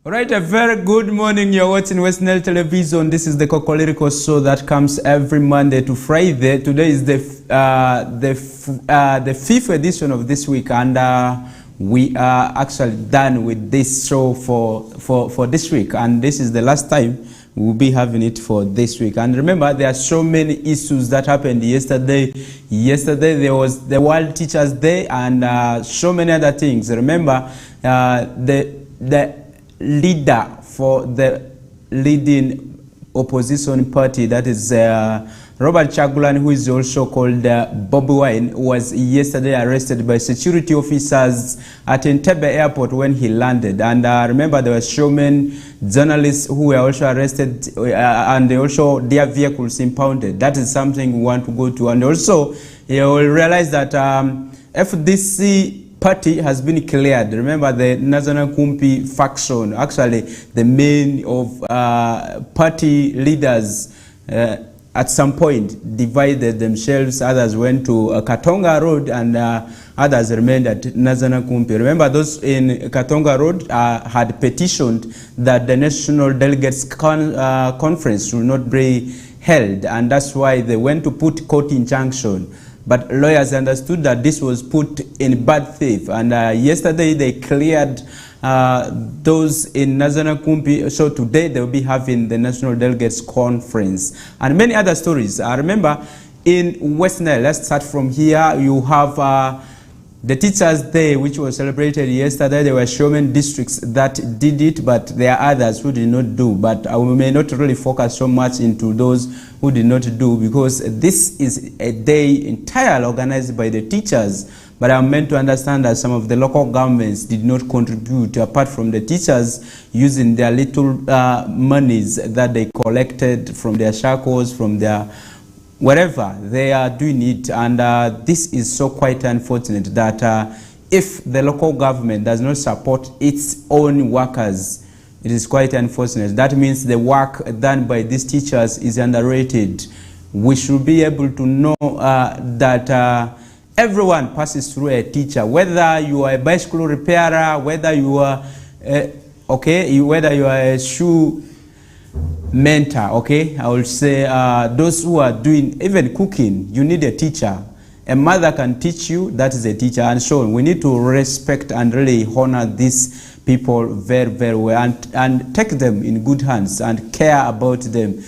All right, a very good morning. You're watching West Nile Television. This is the Kokoliriko show that comes every Monday to Friday. Today is the fifth edition of this week, and we are actually done with this show for this week. And this is the last time we'll be having it for this week. And remember, there are so many issues that happened yesterday. Yesterday there was the World Teachers Day and so many other things. Remember, the leader for the leading opposition party, that is Robert Chagulan, who is also called Bobby Wine, was yesterday arrested by security officers at Entebbe Airport when he landed. And remember, there were so many journalists who were also arrested and also their vehicles impounded. That is something we want to go to. And also, you will realize that FDC party has been cleared. Remember, the National Kumpi faction, actually the main of party leaders at some point divided themselves. Others went to Katonga Road and others remained at National Kumpi. Remember, those in Katonga Road had petitioned that the National Delegates Conference should not be held, and that's why they went to put court injunction. But lawyers understood that this was put in bad faith, and yesterday they cleared those in National Kumpi. So today they will be having the National Delegates Conference and many other stories. Remember, in West Nile, let's start from here. You have the Teachers' Day, which was celebrated yesterday. There were so many districts that did it, but there are others who did not do. But we may not really focus so much into those who did not do, because this is a day entirely organized by the teachers. But I'm meant to understand that some of the local governments did not contribute, apart from the teachers using their little monies that they collected from their shackles, from their wherever they are doing it. And this is so quite unfortunate that if the local government does not support its own workers, it is quite unfortunate. That means the work done by these teachers is underrated. We should be able to know that everyone passes through a teacher, whether you are a bicycle repairer, whether you are whether you are a shoe mentor, okay? I will say those who are doing even cooking, you need a teacher. A mother can teach you, that is a teacher, and so on. We need to respect and really honor these people very, very well, and take them in good hands and care about them.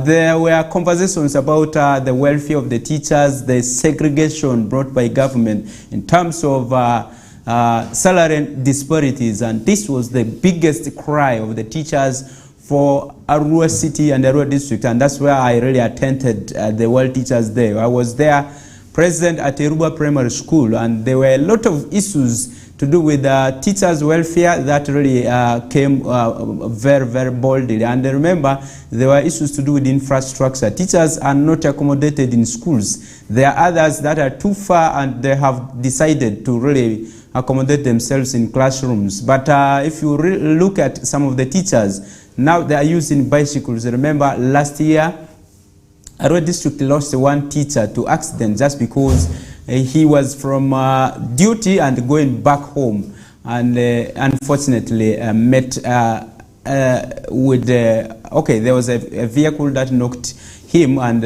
There were conversations about the welfare of the teachers, the segregation brought by government in terms of salary disparities, and this was the biggest cry of the teachers for Arua City and Arua District, and that's where I really attended the World Teachers Day. I was there present at Eruba Primary School, and there were a lot of issues to do with teachers' welfare that really came very, very boldly. And remember, there were issues to do with infrastructure. Teachers are not accommodated in schools. There are others that are too far, and they have decided to really accommodate themselves in classrooms. But if you look at some of the teachers, now they are using bicycles. Remember, last year, Arua District lost one teacher to accident just because he was from duty and going back home, and unfortunately met with there was a vehicle that knocked him, and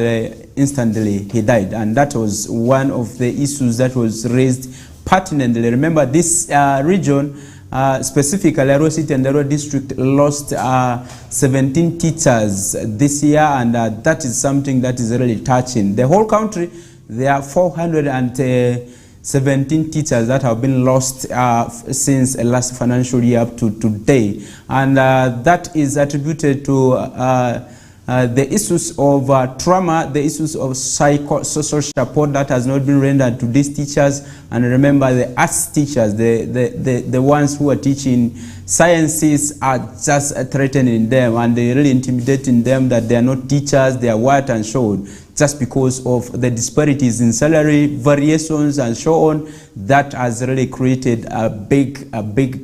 instantly he died. And that was one of the issues that was raised pertinently. Remember, this region, specifically Arua City and Arua District, lost 17 teachers this year, and that is something that is really touching. The whole country, there are 417 teachers that have been lost since last financial year up to today, and that is attributed to the issues of trauma, the issues of social support that has not been rendered to these teachers. And remember, the arts teachers, the ones who are teaching sciences, are just threatening them, and they really intimidating them that they are not teachers, they are what, and so on, just because of the disparities in salary variations and so on. That has really created a big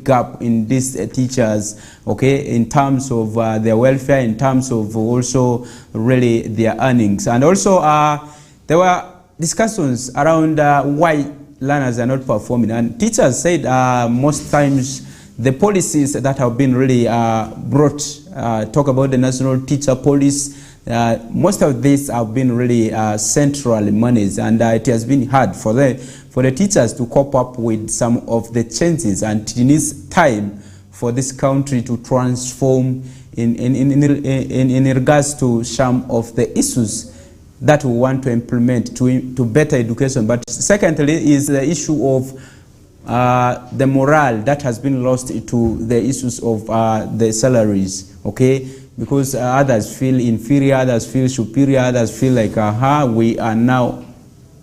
gap in these teachers, okay, in terms of their welfare, in terms of also really their earnings. And also there were discussions around why learners are not performing, and teachers said most times the policies that have been really brought, talk about the National Teacher Policy, most of these have been really central monies, and it has been hard for the teachers to cope up with some of the changes, and it needs time for this country to transform in regards to some of the issues that we want to implement to better education. But secondly is the issue of the morale that has been lost to the issues of the salaries, okay? Because others feel inferior, others feel superior, others feel like, we are now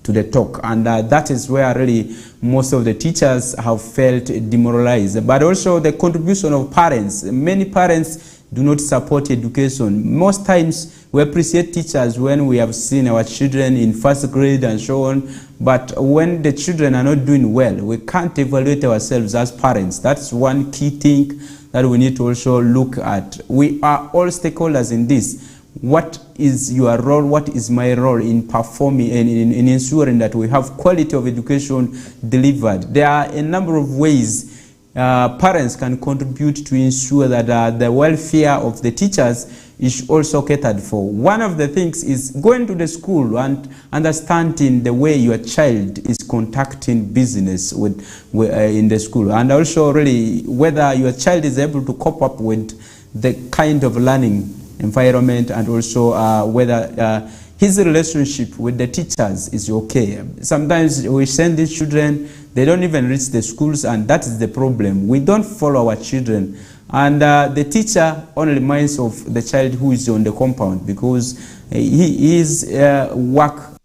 to the talk. And that is where really most of the teachers have felt demoralized. But also the contribution of parents. Many parents do not support education. Most times we appreciate teachers when we have seen our children in first grade and so on. But when the children are not doing well, we can't evaluate ourselves as parents. That's one key thing that we need to also look at. We are all stakeholders in this. What is your role? What is my role in performing and in ensuring that we have quality of education delivered? There are a number of ways parents can contribute to ensure that the welfare of the teachers is also catered for. One of the things is going to the school and understanding the way your child is conducting business in the school, and also really whether your child is able to cope up with the kind of learning environment, and also whether his relationship with the teachers is okay. Sometimes we send these children, they don't even reach the schools, and that is the problem. We don't follow our children. And the teacher only reminds of the child who is on the compound, because his work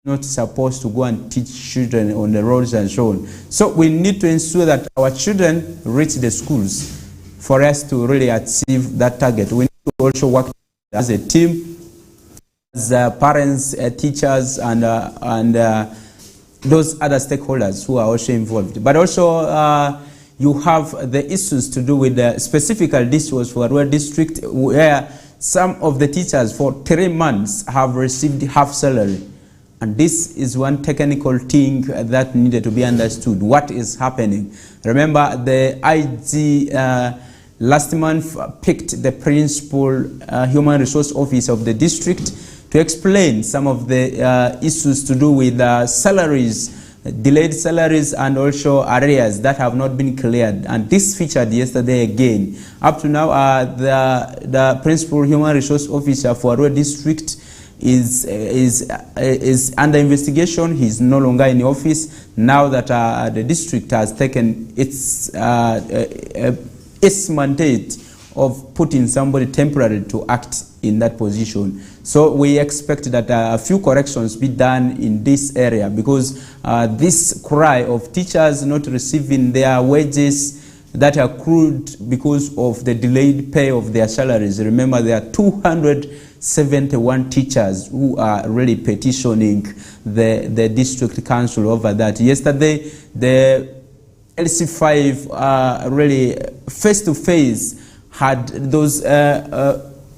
not supposed to go and teach children on the roads and so on. So we need to ensure that our children reach the schools for us to really achieve that target. We need to also work as a team, as parents, teachers, and those other stakeholders who are also involved. But also you have the issues to do with the specifically this was for our district, where some of the teachers for 3 months have received half salary. And this is one technical thing that needed to be understood. What is happening? Remember, the IG last month picked the principal human resource officer of the district to explain some of the issues to do with salaries, delayed salaries, and also areas that have not been cleared. And this featured yesterday again. Up to now, the principal human resource officer for our district is under investigation. He's no longer in the office now that the district has taken its mandate of putting somebody temporary to act in that position. So we expect that a few corrections be done in this area, because this cry of teachers not receiving their wages that are accrued because of the delayed pay of their salaries. Remember, there are 271 teachers who are really petitioning the district council over that. Yesterday, the LC5 really face-to-face had those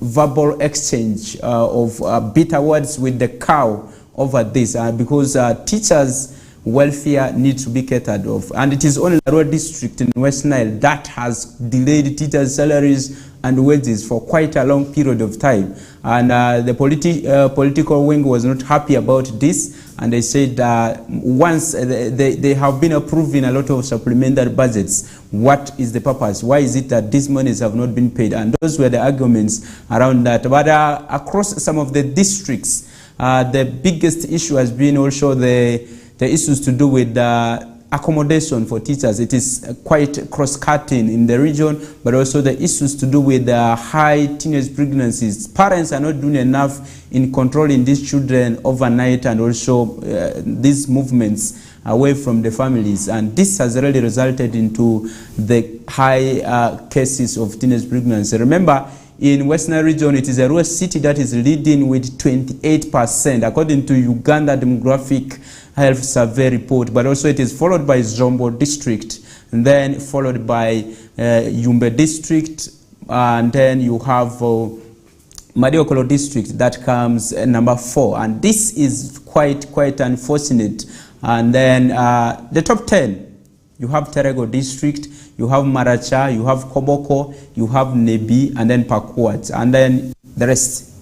verbal exchange of bitter words with the cow over this, because teachers' welfare needs to be catered of. And it is only the rural district in West Nile that has delayed teachers' salaries and wages for quite a long period of time. And the political wing was not happy about this, and they said once they have been approving a lot of supplementary budgets, what is the purpose? Why is it that these monies have not been paid? And those were the arguments around that. But across some of the districts, the biggest issue has been also the issues to do with accommodation for teachers. It is quite cross-cutting in the region, but also the issues to do with high teenage pregnancies. Parents are not doing enough in controlling these children overnight, and also these movements away from the families. And this has really resulted into the high cases of teenage pregnancy. Remember, in Western region, it is a rural city that is leading with 28%, according to Uganda Demographic Health Survey report. But also it is followed by Zombo district, and then followed by Yumbe district, and then you have Mariokolo district that comes number 4. And this is quite unfortunate. And then the top 10 You have Terego district, you have Maracha, you have Koboko, you have Nebi, and then Pakwat, and then the rest.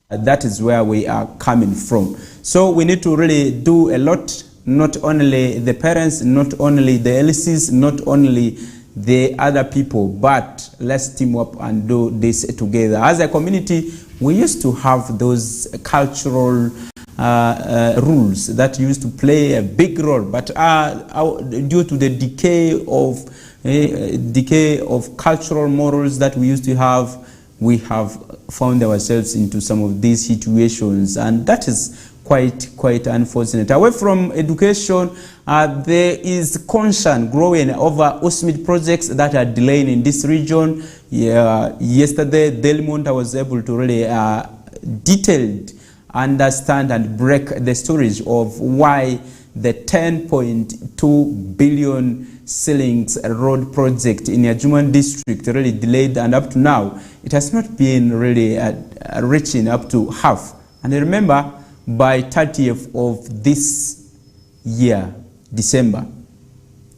That is where we are coming from. So we need to really do a lot, not only the parents, not only the LCs, not only the other people, but let's team up and do this together. As a community, we used to have those cultural rules that used to play a big role, but due to the decay of cultural morals that we used to have, we have found ourselves into some of these situations, and that is quite unfortunate. Away from education, there is concern growing over USMID projects that are delaying in this region. Yesterday, Delmont was able to really detailed understand and break the stories of why the 10.2 billion Ceilings road project in Yajuman district really delayed, and up to now it has not been really reaching up to half. And remember, by 30th of this year, December,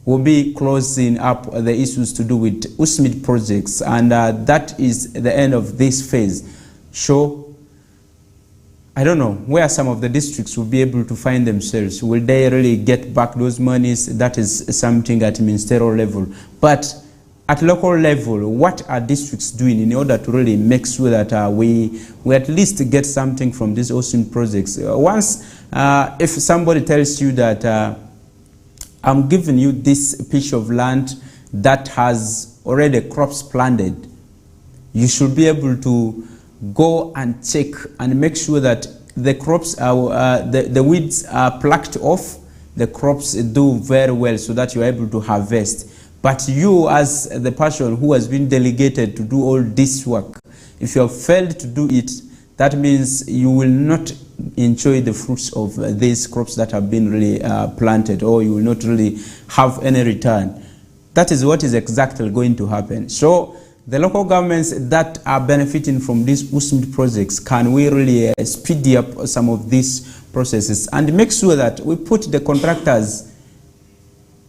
we'll be closing up the issues to do with USMID projects, and that is the end of this phase. So I don't know where some of the districts will be able to find themselves. Will they really get back those monies? That is something at ministerial level. But at local level, what are districts doing in order to really make sure that we at least get something from these USMID projects? If somebody tells you that I'm giving you this piece of land that has already crops planted, you should be able to go and check and make sure that the crops are, the weeds are plucked off, the crops do very well so that you're able to harvest. But you, as the person who has been delegated to do all this work, if you have failed to do it, that means you will not enjoy the fruits of these crops that have been really planted, or you will not really have any return. That is what is exactly going to happen. So the local governments that are benefiting from these USMID projects, can we really speed up some of these processes and make sure that we put the contractors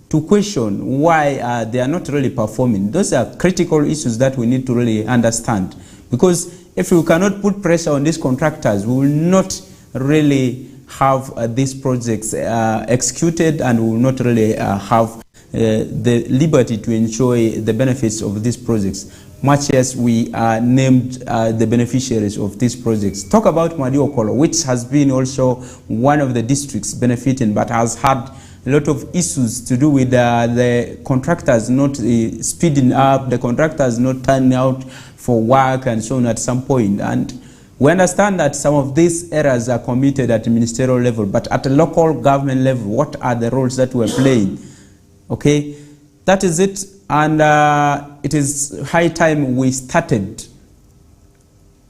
to question why they are not really performing? Those are critical issues that we need to really understand, because if we cannot put pressure on these contractors, we will not really have these projects executed, and we will not really have the liberty to enjoy the benefits of these projects, much as we are named the beneficiaries of these projects. Talk about Madiokolo, which has been also one of the districts benefiting, but has had a lot of issues to do with the contractors not speeding up, the contractors not turning out for work and so on at some point. And we understand that some of these errors are committed at the ministerial level, but at the local government level, what are the roles that we're playing? Okay, that is it. And it is high time we started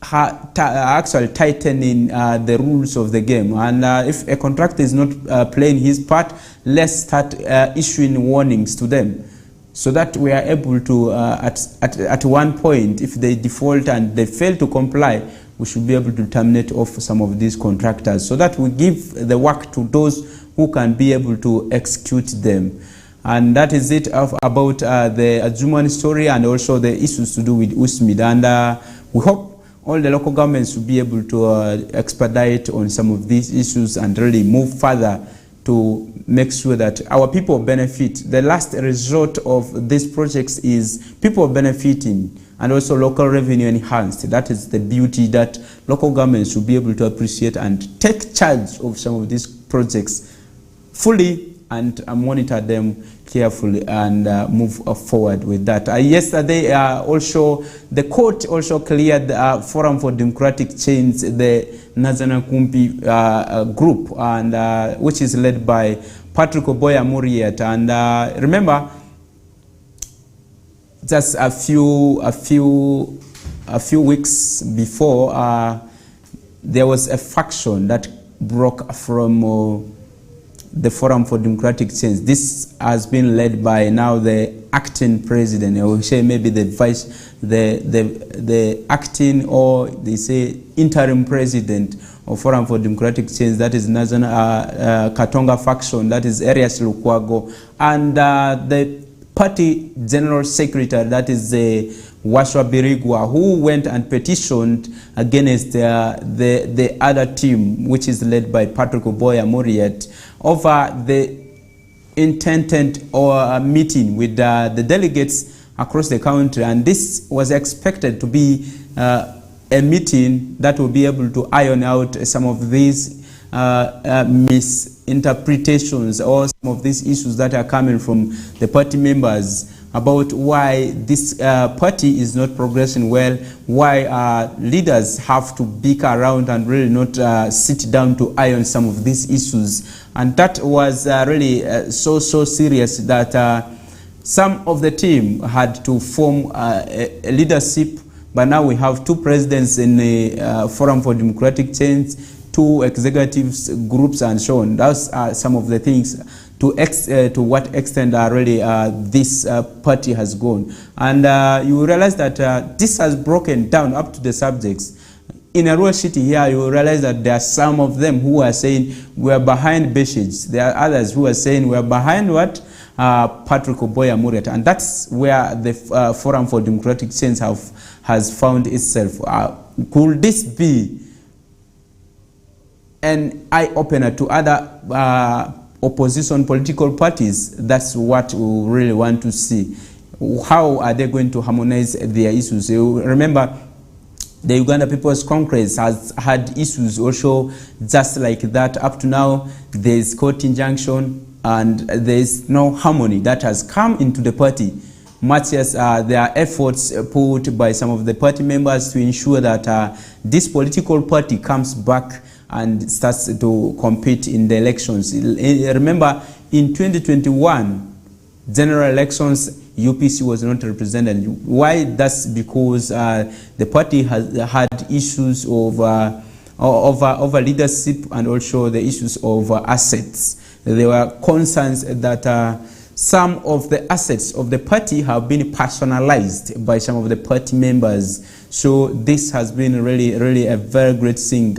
actually tightening the rules of the game. And if a contractor is not playing his part, let's start issuing warnings to them, so that we are able to, at one point, if they default and they fail to comply, we should be able to terminate off some of these contractors, so that we give the work to those who can be able to execute them. And that is it about the Adjuman story, and also the issues to do with USMID. And we hope all the local governments will be able to expedite on some of these issues and really move further to make sure that our people benefit. The last result of these projects is people benefiting, and also local revenue enhanced. That is the beauty that local governments should be able to appreciate and take charge of some of these projects fully, and monitor them carefully, and move forward with that. Yesterday, also the court also cleared the Forum for Democratic Change, the Nazana Kumpi group, and which is led by Patrick Oboya Muriet. And remember, just a few weeks before, there was a faction that broke from the Forum for Democratic Change. This has been led by now the acting president, or say maybe the acting, or they say interim president of Forum for Democratic Change, that is National Katonga faction, that is Arias Lukwago, and the party general secretary, that is Washwa Birigwa, who went and petitioned against the other team, which is led by Patrick Oboya Muriet, over the intended or meeting with the delegates across the country. And this was expected to be a meeting that will be able to iron out some of these misinterpretations or some of these issues that are coming from the party members about why this party is not progressing well, why leaders have to bicker around and really not sit down to iron some of these issues. And that was really so serious that some of the team had to form a leadership. But now we have two presidents in the Forum for Democratic Change, two executives groups, and so on. Those are some of the things to what extent really this party has gone. And you realize that this has broken down up to the subjects. In a rural city here, you realize that there are some of them who are saying we are behind Beshage. There are others who are saying we are behind what? Patrick Oboya Muriet. And that's where the Forum for Democratic Change has found itself. Could this be an eye-opener to other opposition political parties? That's what we really want to see. How are they going to harmonize their issues? You remember, the Uganda People's Congress has had issues also just like that. Up to now, there is court injunction and there is no harmony that has come into the party, much as there are efforts put by some of the party members to ensure that this political party comes back and starts to compete in the elections. Remember, in 2021, general elections, UPC was not represented. Why? That's because the party has had issues over leadership and also the issues of assets. There were concerns that some of the assets of the party have been personalized by some of the party members. So this has been really a very great thing.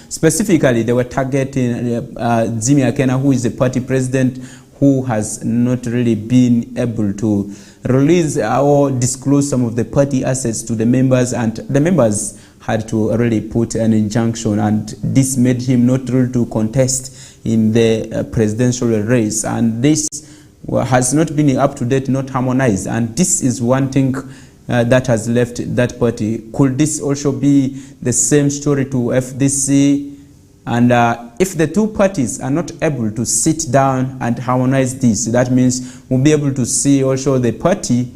Specifically, they were targeting Jimmy Akena, who is the party president, who has not really been able to release or disclose some of the party assets to the members, and the members had to really put an injunction, and this made him not really to contest in the presidential race. And this has not been up to date, not harmonized, and this is one thing that has left that party. Could this also be the same story to FDC? And if the two parties are not able to sit down and harmonize this, that means we'll be able to see also the party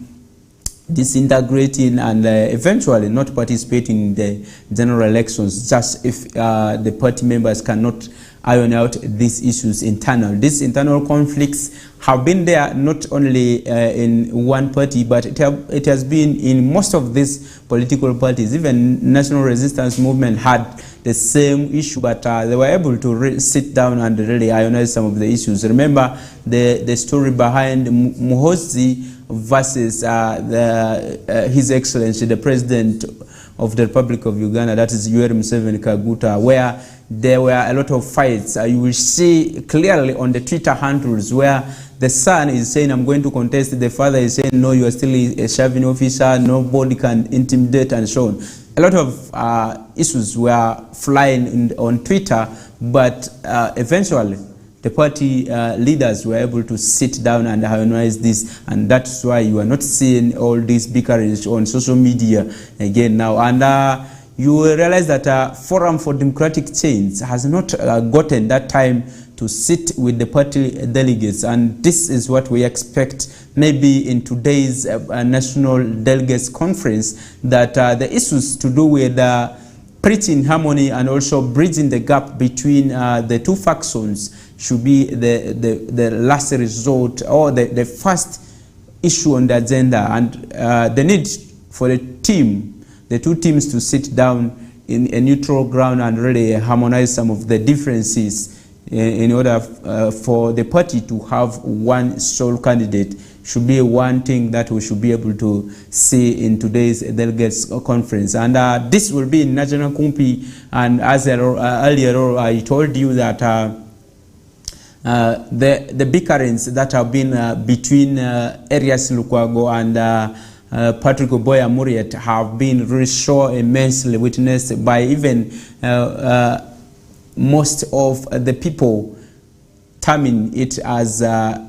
disintegrating and eventually not participating in the general elections, just if the party members cannot iron out these issues internal. These internal conflicts have been there not only in one party, but it has been in most of these political parties. Even National Resistance Movement had the same issue, but they were able to sit down and really ionize some of the issues. Remember the story behind Muhoozi versus His Excellency, the President of the Republic of Uganda, that is Yoweri Museveni Kaguta, where there were a lot of fights. You will see clearly on the Twitter handles where the son is saying, I'm going to contest. The father is saying, no, you are still a serving officer. Nobody can intimidate, and so on. A lot of issues were flying on Twitter, but eventually the party leaders were able to sit down and harmonize this, and that's why you are not seeing all these bickerings on social media again now. And you will realize that Forum for Democratic Change has not gotten that time to sit with the party delegates, and this is what we expect maybe in today's National Delegates Conference, that the issues to do with preaching harmony and also bridging the gap between the two factions should be the last resort or the first issue on the agenda, and the need for the two teams to sit down in a neutral ground and really harmonize some of the differences in order for the party to have one sole candidate should be one thing that we should be able to see in today's delegates conference. And this will be in National Kumpi. And as earlier I told you that the bickerings that have been between Arias Lukwago and Patrick Oboya Muriet have been really so immensely witnessed by even most of the people terming it as a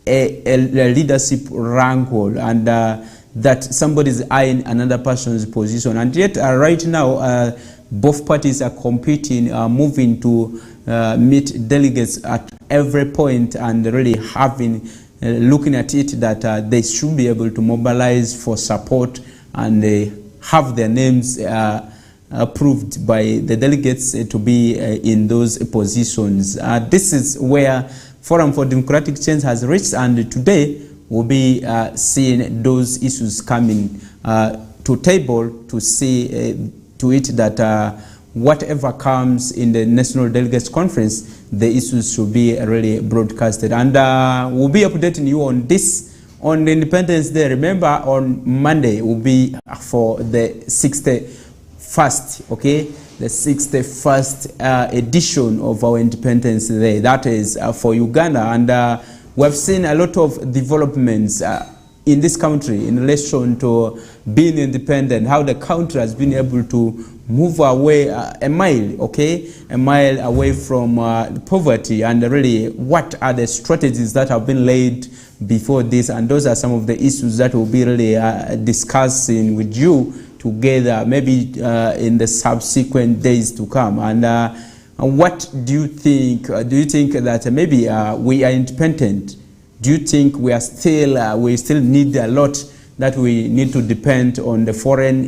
leadership rankle, and that somebody is eyeing another person's position. And yet right now both parties are competing, moving to meet delegates at every point, and really having looking at it that they should be able to mobilize for support and have their names approved by the delegates to be in those positions. This is where Forum for Democratic Change has reached, and today we'll be seeing those issues coming to table to see to it that whatever comes in the National Delegates Conference, the issues should be really broadcasted. And we'll be updating you on this on Independence Day. Remember, on Monday will be for the 61st, okay? The 61st edition of our Independence Day. That is for Uganda. And we've seen a lot of developments in this country in relation to being independent, how the country has been able to move away a mile, okay, a mile away from poverty, and really what are the strategies that have been laid before this. And those are some of the issues that we'll be really discussing with you together, maybe in the subsequent days to come. And what do you think? Do you think that maybe we are independent? Do you think we are still we still need a lot that we need to depend on the foreign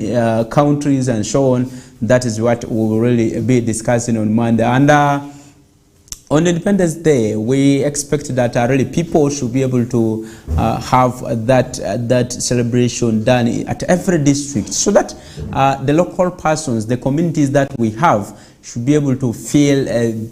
countries and so on? That is what we'll really be discussing on Monday. And on Independence Day, we expect that really people should be able to have that celebration done at every district, so that the local persons, the communities that we have, should be able to feel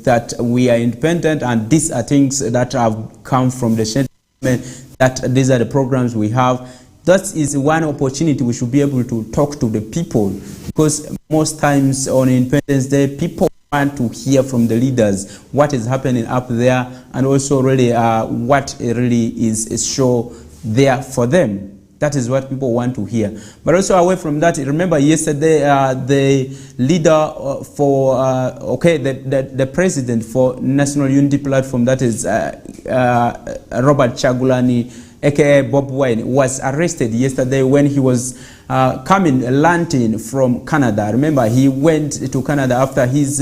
that we are independent, and these are things that have come from the central government, that these are the programs we have. That is one opportunity we should be able to talk to the people, because most times on Independence Day, people want to hear from the leaders what is happening up there, and also really what really is show there for them. That is what people want to hear. But also away from that, remember yesterday the leader for the president for National Unity Platform, that is Robert Chagulani, aka Bob Wine, was arrested yesterday when he was landing from Canada. Remember, he went to Canada after his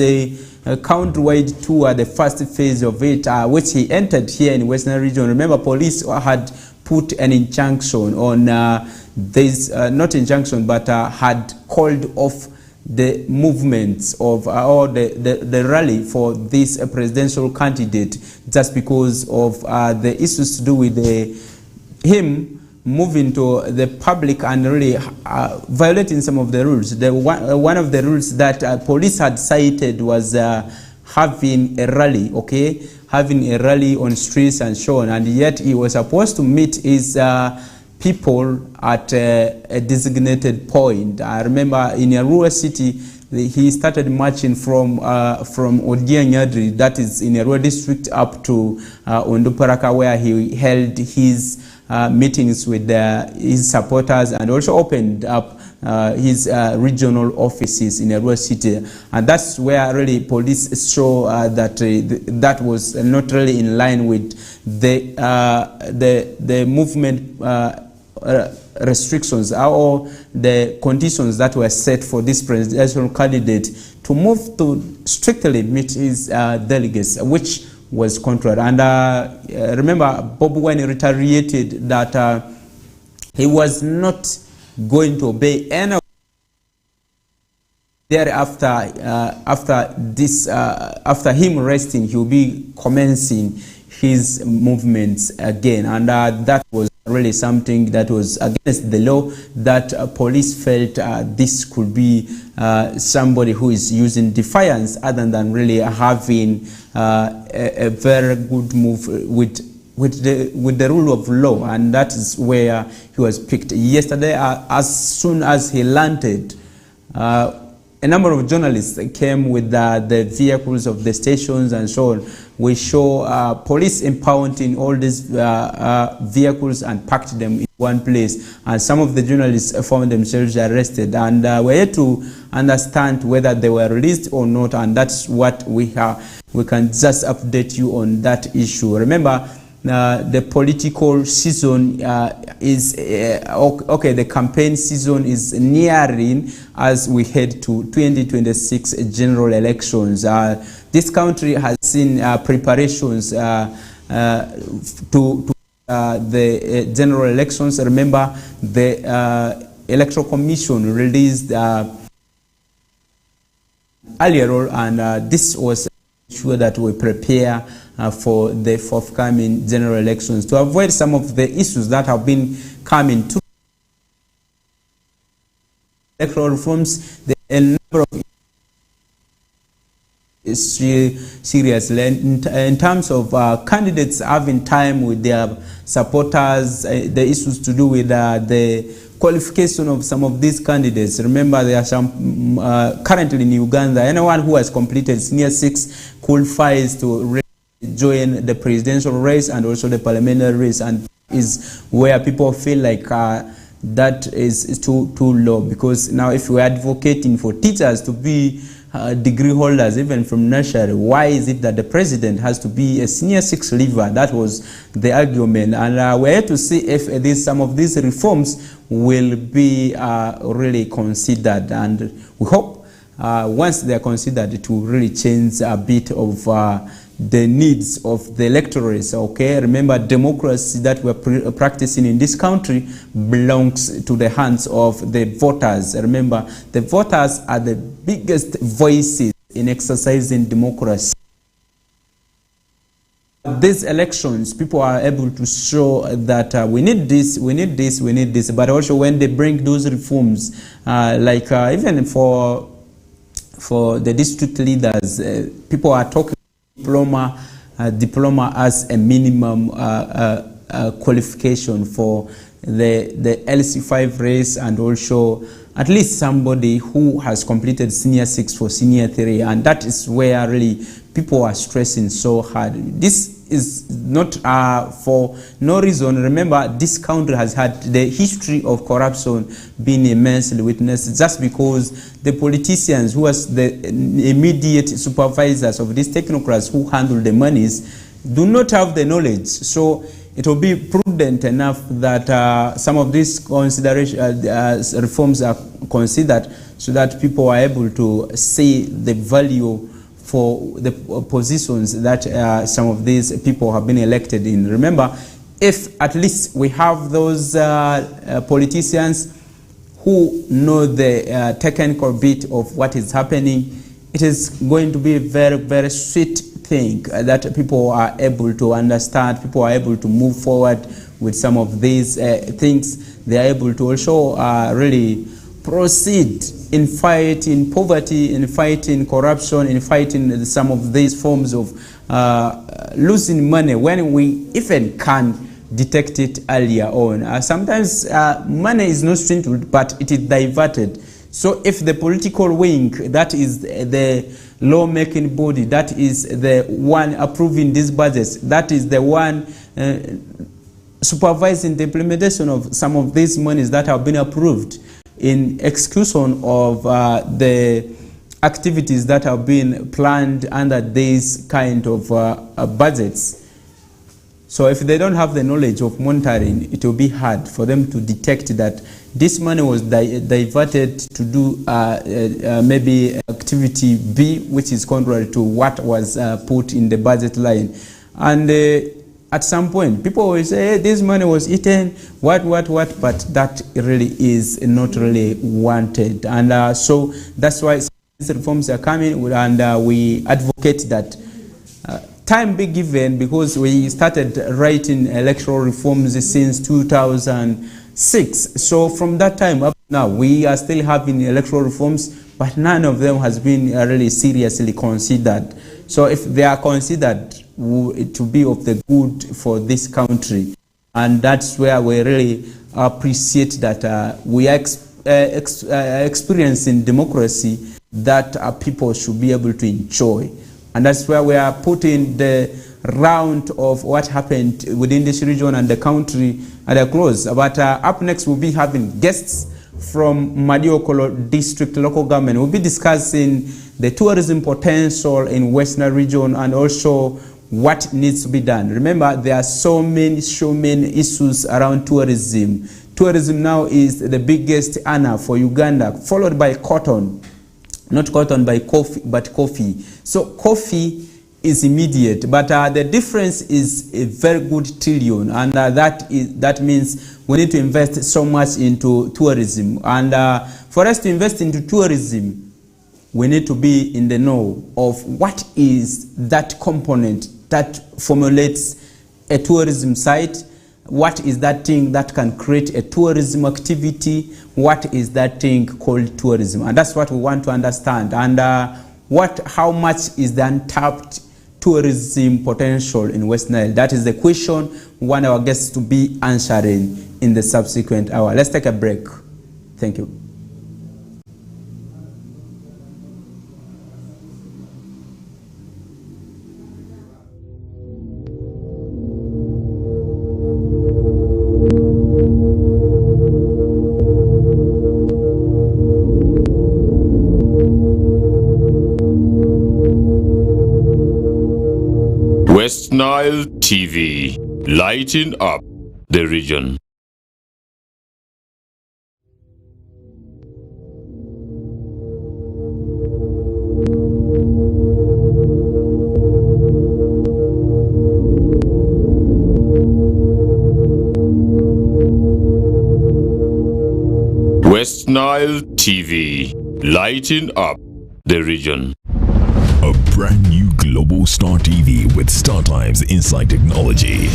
countrywide tour, the first phase of it, which he entered here in Western region. Remember, police had put an injunction on this, not injunction, but had called off the movements of or the rally for this presidential candidate, just because of the issues to do with him moving to the public and really violating some of the rules. One of the rules that police had cited was having a rally, okay? Having a rally on streets and so on, and yet he was supposed to meet his people at a designated point. I remember in a rural city, he started marching from Odianyadri, that is in a rural district, up to Onduparaka, where he held his meetings with his supporters, and also opened up his regional offices in a rural city. And that's where really police show that that was not really in line with the movement restrictions or the conditions that were set for this presidential candidate to move to strictly meet his delegates, which was contrary. And remember, Bob Wine retaliated that he was not going to obey any. Thereafter, after him resting, he will be commencing his movements again, and that was really something that was against the law, that police felt this could be somebody who is using defiance, other than really having a very good move with with the rule of law, and that is where he was picked. Yesterday, as soon as he landed, a number of journalists came with the vehicles of the stations and so on. We show police impounding all these vehicles and packed them in one place. And some of the journalists found themselves arrested. And we're here to understand whether they were released or not. And that's what we have. We can just update you on that issue. Remember, the political season is okay. The campaign season is nearing as we head to 2026 general elections. This country has seen preparations to the general elections. Remember, the Electoral Commission released earlier on, and this was sure that we prepare for the forthcoming general elections to avoid some of the issues that have been coming to electoral reforms. The number of is seriously in terms of candidates having time with their supporters, the issues to do with the qualification of some of these candidates. Remember, there are some currently in Uganda, anyone who has completed senior 6 qualifies to join the presidential race and also the parliamentary race, and is where people feel like that is too low, because now if we're advocating for teachers to be degree holders even from nursery, why is it that the president has to be a senior 6 leaver? That was the argument, and we're here to see if some of these reforms will be really considered, and we hope once they are considered, it will really change a bit of the needs of the electorates. Okay, remember, democracy that we're practicing in this country belongs to the hands of the voters. Remember, the voters are the biggest voices in exercising democracy. These elections, people are able to show that we need this, we need this, we need this. But also when they bring those reforms, like even for the district leaders, people are talking diploma as a minimum qualification for the LC5 race, and also at least somebody who has completed senior 6 for senior 3, and that is where really people are stressing so hard. This is not for no reason. Remember, this country has had the history of corruption being immensely witnessed, just because the politicians who was the immediate supervisors of these technocrats who handle the monies do not have the knowledge. So it will be prudent enough that some of these reforms are considered, so that people are able to see the value for the positions that some of these people have been elected in. Remember, if at least we have those politicians who know the technical bit of what is happening, it is going to be a very, very sweet thing that people are able to understand, people are able to move forward with some of these things. They are able to also really proceed in fighting poverty, in fighting corruption, in fighting some of these forms of losing money when we even can detect it earlier on. Sometimes money is not swindled, but it is diverted. So if the political wing, that is the law-making body, that is the one approving these budgets, that is the one supervising the implementation of some of these monies that have been approved, in execution of the activities that have been planned under these kind of budgets. So if they don't have the knowledge of monitoring, it will be hard for them to detect that this money was diverted to do maybe activity B, which is contrary to what was put in the budget line. And at some point, people will say, hey, this money was eaten, what, but that really is not really wanted. And so that's why these reforms are coming, and we advocate that time be given, because we started writing electoral reforms since 2006. So from that time up now, we are still having electoral reforms, but none of them has been really seriously considered. So if they are considered, to be of the good for this country. And that's where we really appreciate that we are experiencing democracy that people should be able to enjoy. And that's where we are putting the round of what happened within this region and the country at a close. But up next, we'll be having guests from Madiokolo District Local Government. We'll be discussing the tourism potential in Western region and also what needs to be done. Remember, there are so many issues around tourism. Tourism now is the biggest earner for Uganda, followed by cotton. Not cotton, by coffee, but coffee. So coffee is immediate, but the difference is a very good trillion, and that means we need to invest so much into tourism. And for us to invest into tourism, we need to be in the know of what is that component that formulates a tourism site. What is that thing that can create a tourism activity? What is that thing called tourism? And that's what we want to understand. And how much is the untapped tourism potential in West Nile? That is the question we want our guests to be answering in the subsequent hour. Let's take a break. Thank you. West Nile TV, lighting up the region. West Nile TV, lighting up the region. A brand new Global Star TV with StarTimes Insight Technology.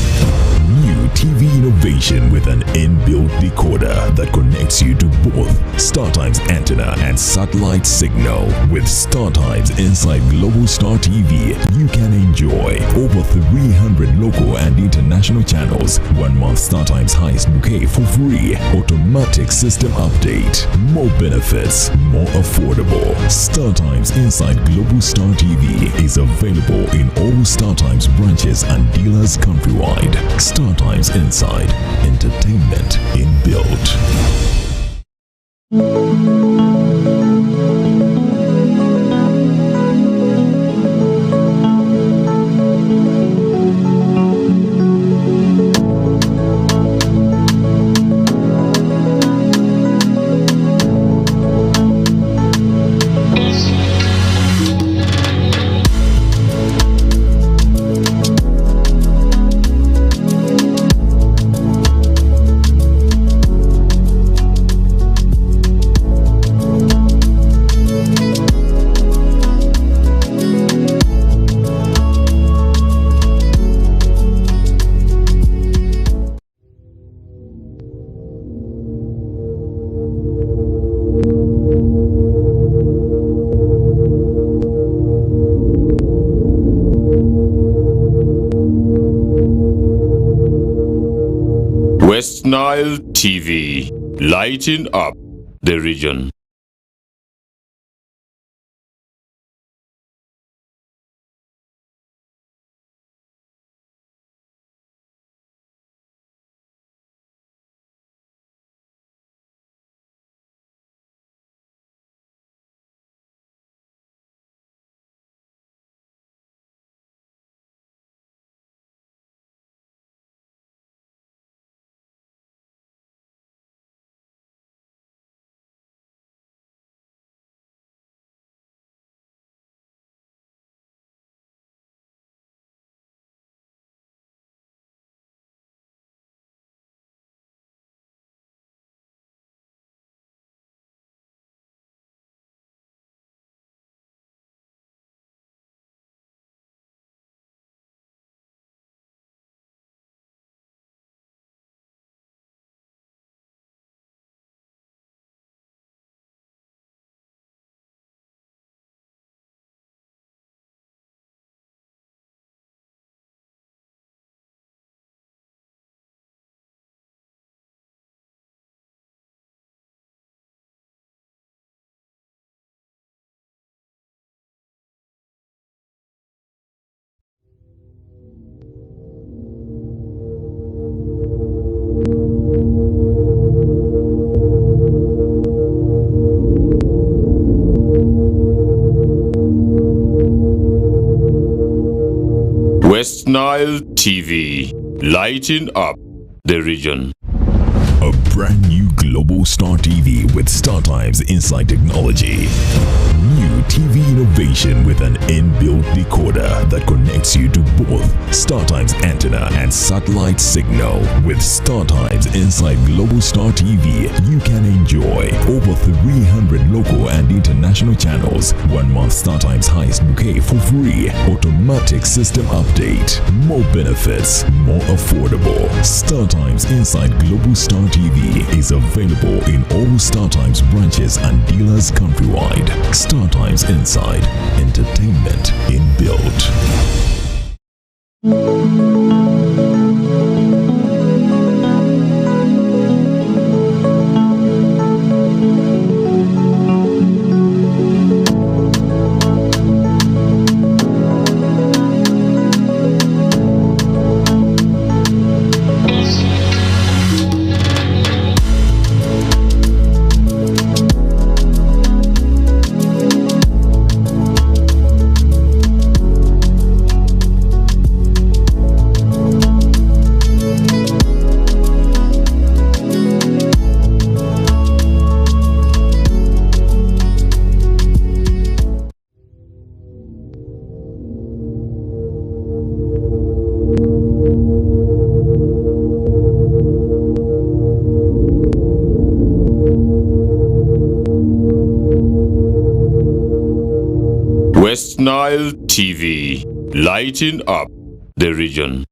New TV innovation with an inbuilt decoder that connects you to both StarTimes antenna and satellite signal. With StarTimes Insight Global Star TV, you can enjoy over 300 local and international channels, 1 month StarTimes highest bouquet for free, automatic system update, more benefits, more affordable. StarTimes Insight Global Star TV is available in all StarTimes branches and dealers countrywide. StarTimes Inside, entertainment inbuilt. West Nile TV, lighting up the region. West Nile TV, lighting up the region. A brand new Global Star TV with StarTimes Inside Technology. New TV innovation with an inbuilt decoder that connects you to both StarTimes antenna and satellite signal. With StarTimes Inside Global Star TV, you can enjoy over 300 local and international channels, 1 month StarTimes highest bouquet for free, automatic system update, more benefits, more affordable. StarTimes Inside Global Star TV is available in all StarTimes branches and dealers countrywide. StarTimes Inside, entertainment inbuilt. West Nile TV, lighting up the region.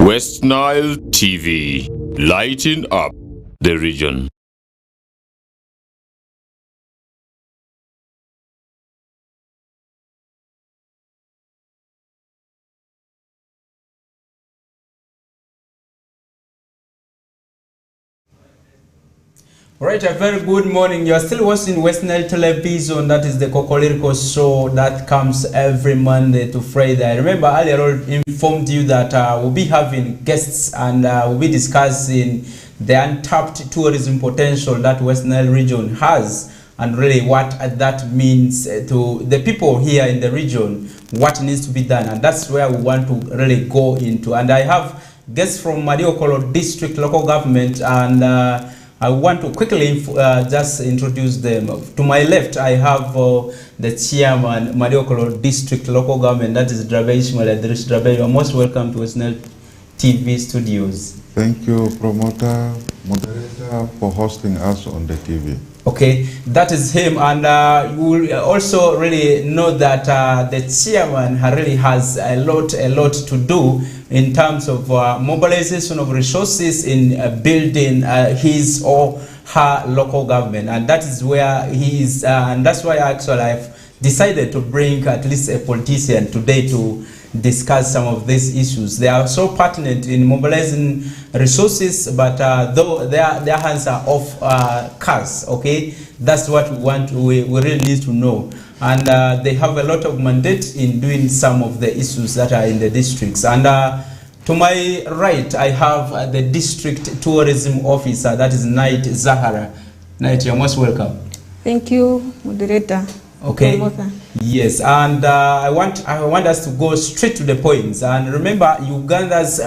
West Nile TV, lighting up the region. Alright, a very good morning. You are still watching West Nile Television. That is the Kokoliriko show that comes every Monday to Friday. I remember earlier on informed you that we'll be having guests and we'll be discussing the untapped tourism potential that West Nile region has and really what that means to the people here in the region, what needs to be done. And that's where we want to really go into. And I have guests from Madiokolo District Local Government and I want to quickly just introduce them. To my left, I have the chairman, Madiokolo District Local Government, that is Drabe Ishmael Adrish Drabe. You are most welcome to West Nile TV studios. Thank you, promoter, moderator, for hosting us on the TV. Okay, that is him, and you will also really know that the chairman really has a lot to do in terms of mobilization of resources in building his or her local government, and that is where he is, and that's why actually I've decided to bring at least a politician today to discuss some of these issues. They are so pertinent in mobilizing resources, but though their hands are off cars, okay? That's what we really need to know. And they have a lot of mandate in doing some of the issues that are in the districts. And to my right, I have the district tourism officer, that is Knight Zahara. Knight, you're most welcome. Thank you, moderator. Okay. Yes, and I want us to go straight to the points. And remember, Uganda's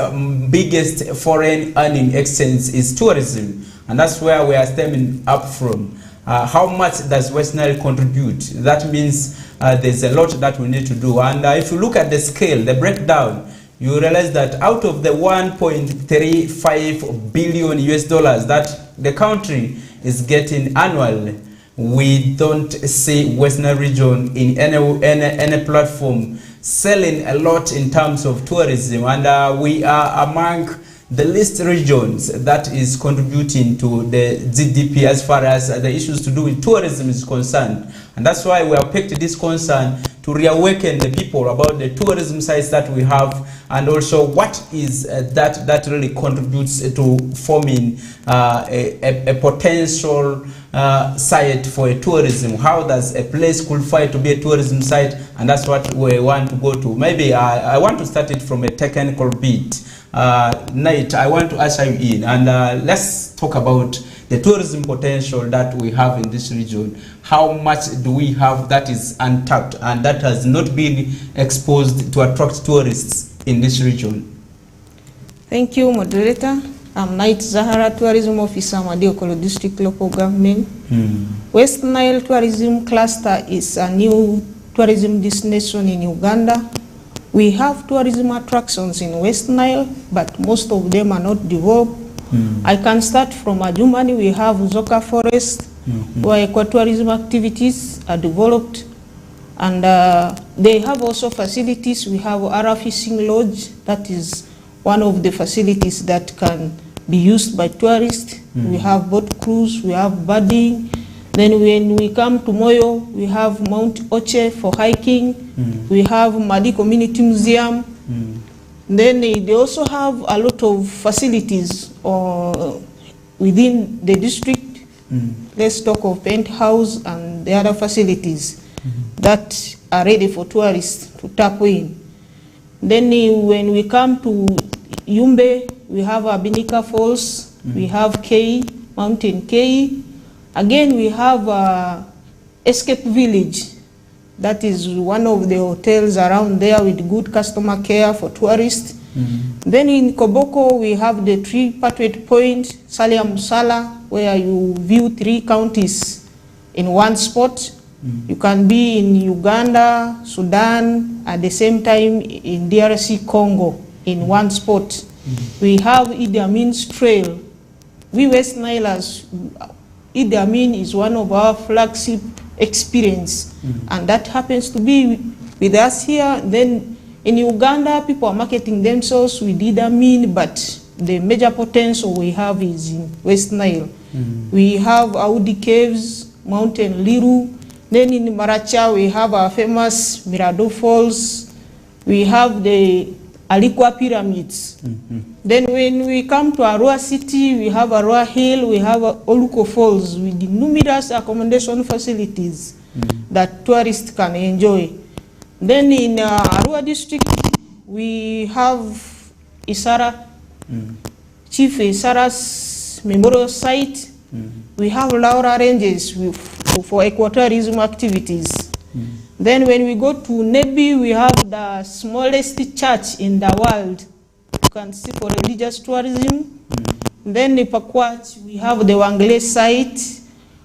biggest foreign earning exchange is tourism, and that's where we are stemming up from. How much does West Nile contribute? That means there's a lot that we need to do. And if you look at the scale, the breakdown, you realize that out of the 1.35 billion US dollars that the country is getting annually, we don't see Western region in any platform selling a lot in terms of tourism, and we are among the least regions that is contributing to the GDP as far as the issues to do with tourism is concerned. And that's why we have picked this concern to reawaken the people about the tourism sites that we have, and also what is that really contributes to forming a potential site for a tourism. How does a place qualify to be a tourism site? And that's what we want to go to. Maybe I want to start it from a technical bit. Knight, I want to usher you in, and let's talk about the tourism potential that we have in this region. How much do we have that is untapped and that has not been exposed to attract tourists in this region? Thank you, moderator. I'm Knight Zahara, Tourism Officer, Madiokolo District Local Government. West Nile Tourism Cluster is a new tourism destination in Uganda. We have tourism attractions in West Nile, but most of them are not developed. I can start from Adjumani. We have Zoka Forest, where ecotourism activities are developed. And they have also facilities. We have Ara Fishing Lodge. That is one of the facilities that can be used by tourists. We have boat cruise, we have birding. Then when we come to Moyo, we have Mount Oche for hiking. We have Madi Community Museum. Then they also have a lot of facilities within the district. Let's talk of Penthouse and the other facilities that are ready for tourists to tap in. Then when we come to Yumbe, we have Abinika Falls, we have Kei, Mountain Kei. Again, we have Escape Village. That is one of the hotels around there with good customer care for tourists. Then in Koboko, we have the Tree Pathway Point, Salia Musala, where you view 3 counties in one spot. You can be in Uganda, Sudan, at the same time in DRC Congo in one spot. We have Idi Amin's Trail. We West Nilers, Idi Amin is one of our flagship experience, and that happens to be with us here. Then in Uganda, people are marketing themselves with Idi Amin, but the major potential we have is in West Nile. We have Audi Caves, Mountain Liru. Then in Maracha, we have our famous Mirado Falls. We have the Alikwa Pyramids. Then when we come to Arua City, we have Arua Hill, we have Oluko Falls with the numerous accommodation facilities that tourists can enjoy. Then in Arua District, we have Isara, Chief Isara's Memorial Site. We have Laura Ranges for ecotourism activities. Then when we go to Nebi, we have the smallest church in the world. You can see for religious tourism. Then in Pakwach, we have the Wangle site,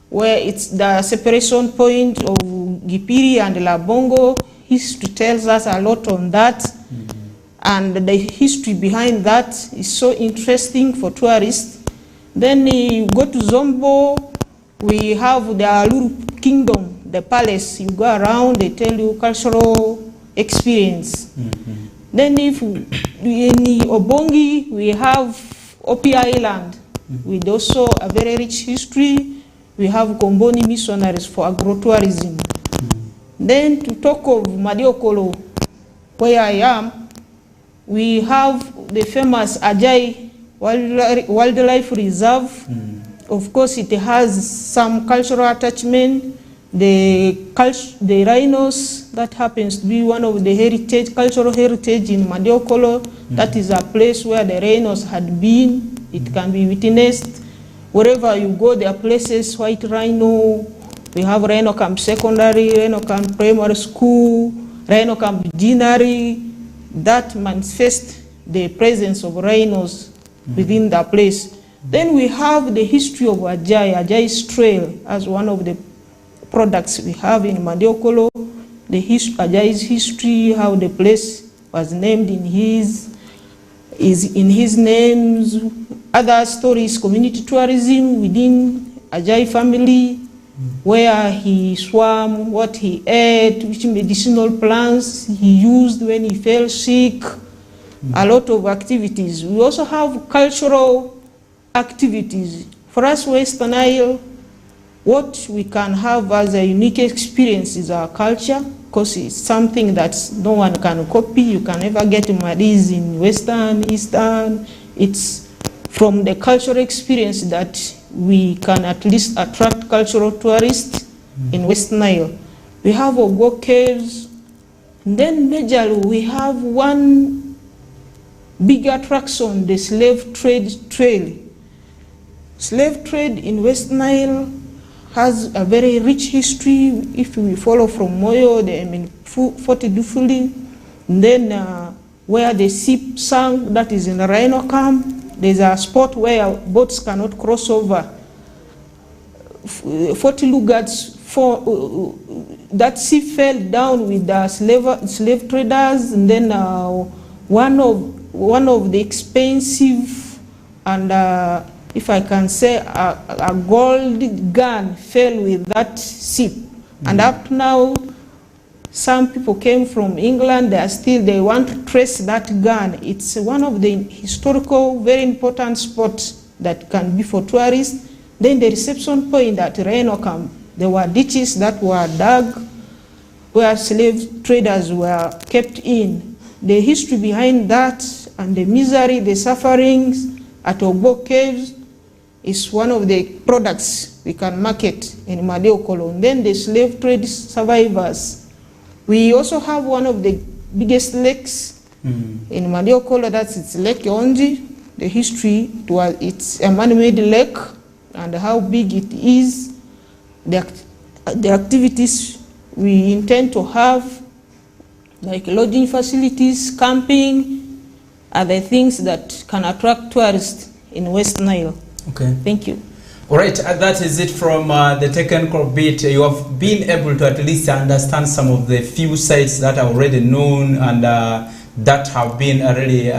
where it's the separation point of Gipiri and Labongo. History tells us a lot on that. And the history behind that is so interesting for tourists. Then you go to Zombo, we have the Aluru Kingdom, the palace. You go around, they tell you cultural experience. Then if in Obongi, we have Opi Island, with also a very rich history. We have Komboni missionaries for agrotourism. Then to talk of Madiokolo, where I am, we have the famous Ajai Wildlife Reserve. Of course, it has some cultural attachment. The rhinos, that happens to be one of the cultural heritage in Madiokolo. That is a place where the rhinos had been. It can be witnessed. Wherever you go, there are places, white rhino. We have Rhino Camp Secondary, Rhino Camp Primary School, Rhino Camp Deanery. That manifests the presence of rhinos within the place. Then we have the history of Ajai's trail as one of the products we have in Madiokolo. Ajai's history, how the place was named in his names. Other stories, community tourism within Ajai family, where he swam, what he ate, which medicinal plants he used when he fell sick, a lot of activities. We also have cultural activities. For us, Western Nile, what we can have as a unique experience is our culture, because it's something that no one can copy. You can never get Madis in Western, Eastern. It's from the cultural experience that we can at least attract cultural tourists in Western Nile. We have Ogo Caves. And then majorly we have one big attraction, the slave trade trail. Slave trade in Western Nile has a very rich history. If we follow from Moyo, Fort Dufuli, and then where the ship sank, that is in the Rhino Camp, there's a spot where boats cannot cross over. 40 Lugats, that ship fell down with the slave traders, and then one of the expensive and if I can say a gold gun fell with that ship. And up to now, some people came from England, they want to trace that gun. It's one of the historical, very important spots that can be for tourists. Then the reception point at Rhino Camp, there were ditches that were dug where slave traders were kept in. The history behind that and the misery, the sufferings at Ogo Caves is one of the products we can market in Madiokolo. And then the slave trade survivors. We also have one of the biggest lakes in Madiokolo, that's Lake Onji. The history, it's a man-made lake, and how big it is, the activities we intend to have, like lodging facilities, camping, are the things that can attract tourists in West Nile. Okay. Thank you. All right, that is it from the technical bit. You have been able to at least understand some of the few sites that are already known and that have been already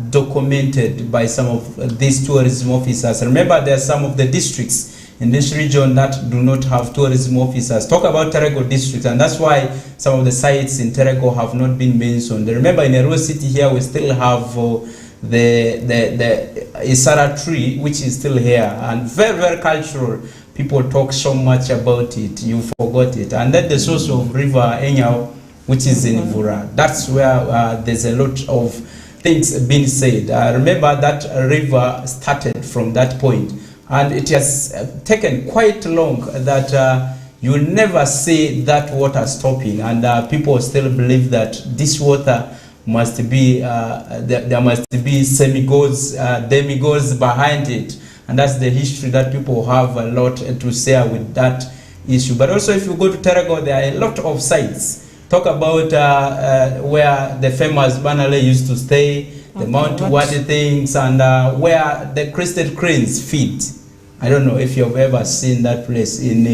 documented by some of these tourism officers. Remember, there are some of the districts in this region that do not have tourism officers. Talk about Terego district, and that's why some of the sites in Terego have not been mentioned. Remember, in Eruo City here, we still have the Isara tree, which is still here, and very, very cultural. People talk so much about it, you forgot it. And then the source of river Enyao, which is in Vura. That's where there's a lot of things being said. Remember that river started from that point, and it has taken quite long that you'll never see that water stopping, and people still believe that this water must be, there must be demigods behind it, and that's the history that people have a lot to share with that issue. But also, if you go to Terego, there are a lot of sites. Talk about where the famous Banale used to stay, the Mount Wadi things, and where the crested cranes feed. I don't know if you've ever seen that place in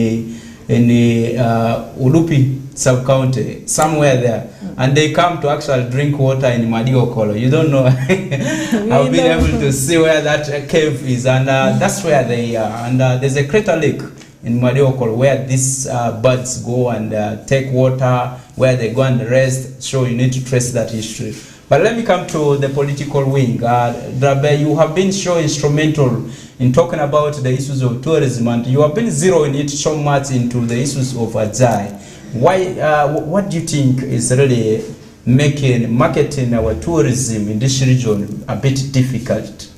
Ulupi sub-county, somewhere there. And they come to actually drink water in Madiokolo. You don't know. I've been able to see where that cave is, and that's where they are. And there's a crater lake in Madiokolo where these birds go and take water, where they go and rest. So you need to trace that history. But let me come to the political wing. Drabe, you have been so instrumental in talking about the issues of tourism, and you have been zeroing it so much into the issues of Ajai. Why? What do you think is really marketing our tourism in this region a bit difficult?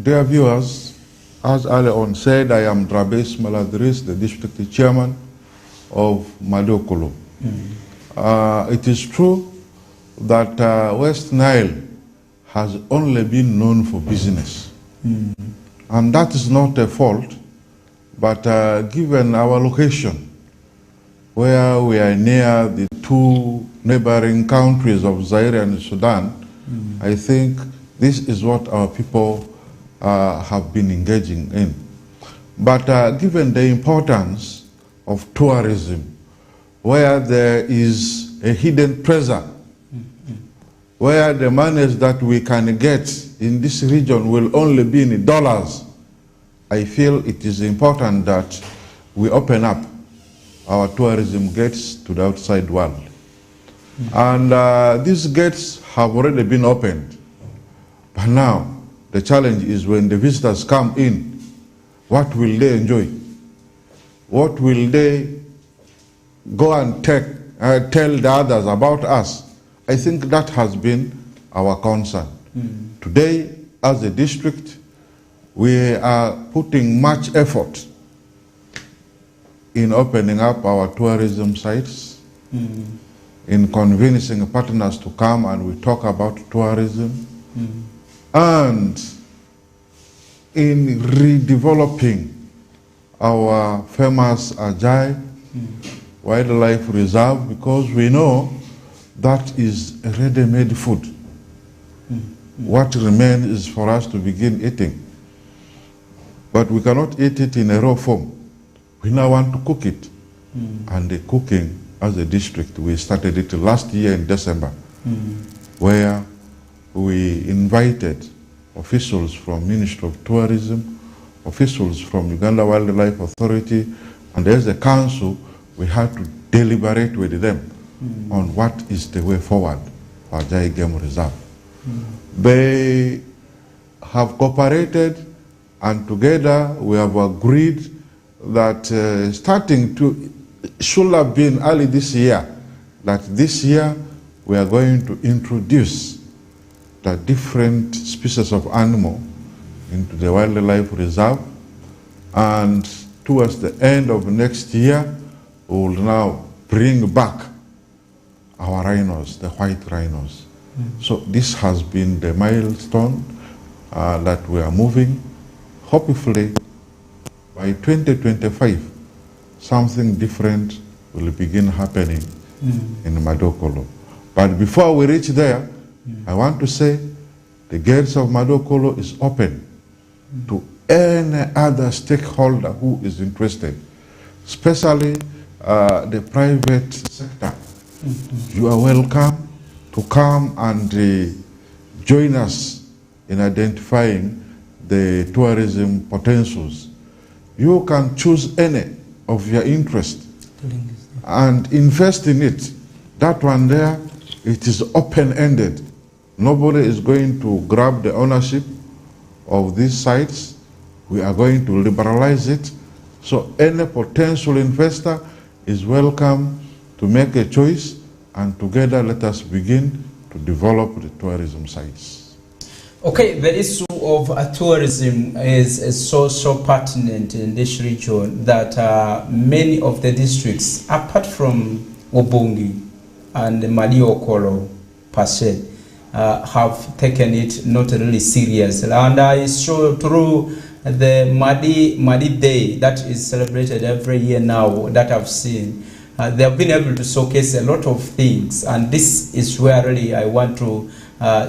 Dear viewers, as earlier on said, I am Drabes Maladris, the district chairman of Madokolo. It is true that West Nile has only been known for business. And that is not a fault, but given our location, where we are near the two neighboring countries of Zaire and Sudan, I think this is what our people have been engaging in. But given the importance of tourism, where there is a hidden treasure, where the monies that we can get in this region will only be in dollars, I feel it is important that we open up our tourism gates to the outside world. And these gates have already been opened. But now, the challenge is when the visitors come in, what will they enjoy? What will they go and tell the others about us? I think that has been our concern. Today, as a district, we are putting much effort in opening up our tourism sites, in convincing partners to come and we talk about tourism, and in redeveloping our famous Ajay Wildlife Reserve, because we know that is ready-made food. What remains is for us to begin eating. But we cannot eat it in a raw form. We now want to cook it. And the cooking, as a district, we started it last year in December, where we invited officials from Ministry of Tourism, officials from Uganda Wildlife Authority, and as a council, we had to deliberate with them on what is the way forward for Ajay Game Reserve. They have cooperated, and together we have agreed that should have been early this year, that this year we are going to introduce the different species of animal into the wildlife reserve, and towards the end of next year we will now bring back our rhinos, the white rhinos. So this has been the milestone that we are moving. Hopefully by 2025 something different will begin happening in Madokolo. But before we reach there, I want to say the gates of Madokolo is open to any other stakeholder who is interested, especially the private sector. You are welcome to come and join us in identifying the tourism potentials. You can choose any of your interest and invest in it. That one there, it is open-ended. Nobody is going to grab the ownership of these sites. We are going to liberalize it. So any potential investor is welcome to make a choice, and together let us begin to develop the tourism sites. Okay, the issue of tourism is so pertinent in this region that many of the districts, apart from Obongi and Madiokolo per se, have taken it not really serious. And I saw through the Madi Day that is celebrated every year now that I've seen, they have been able to showcase a lot of things, and this is where really I want to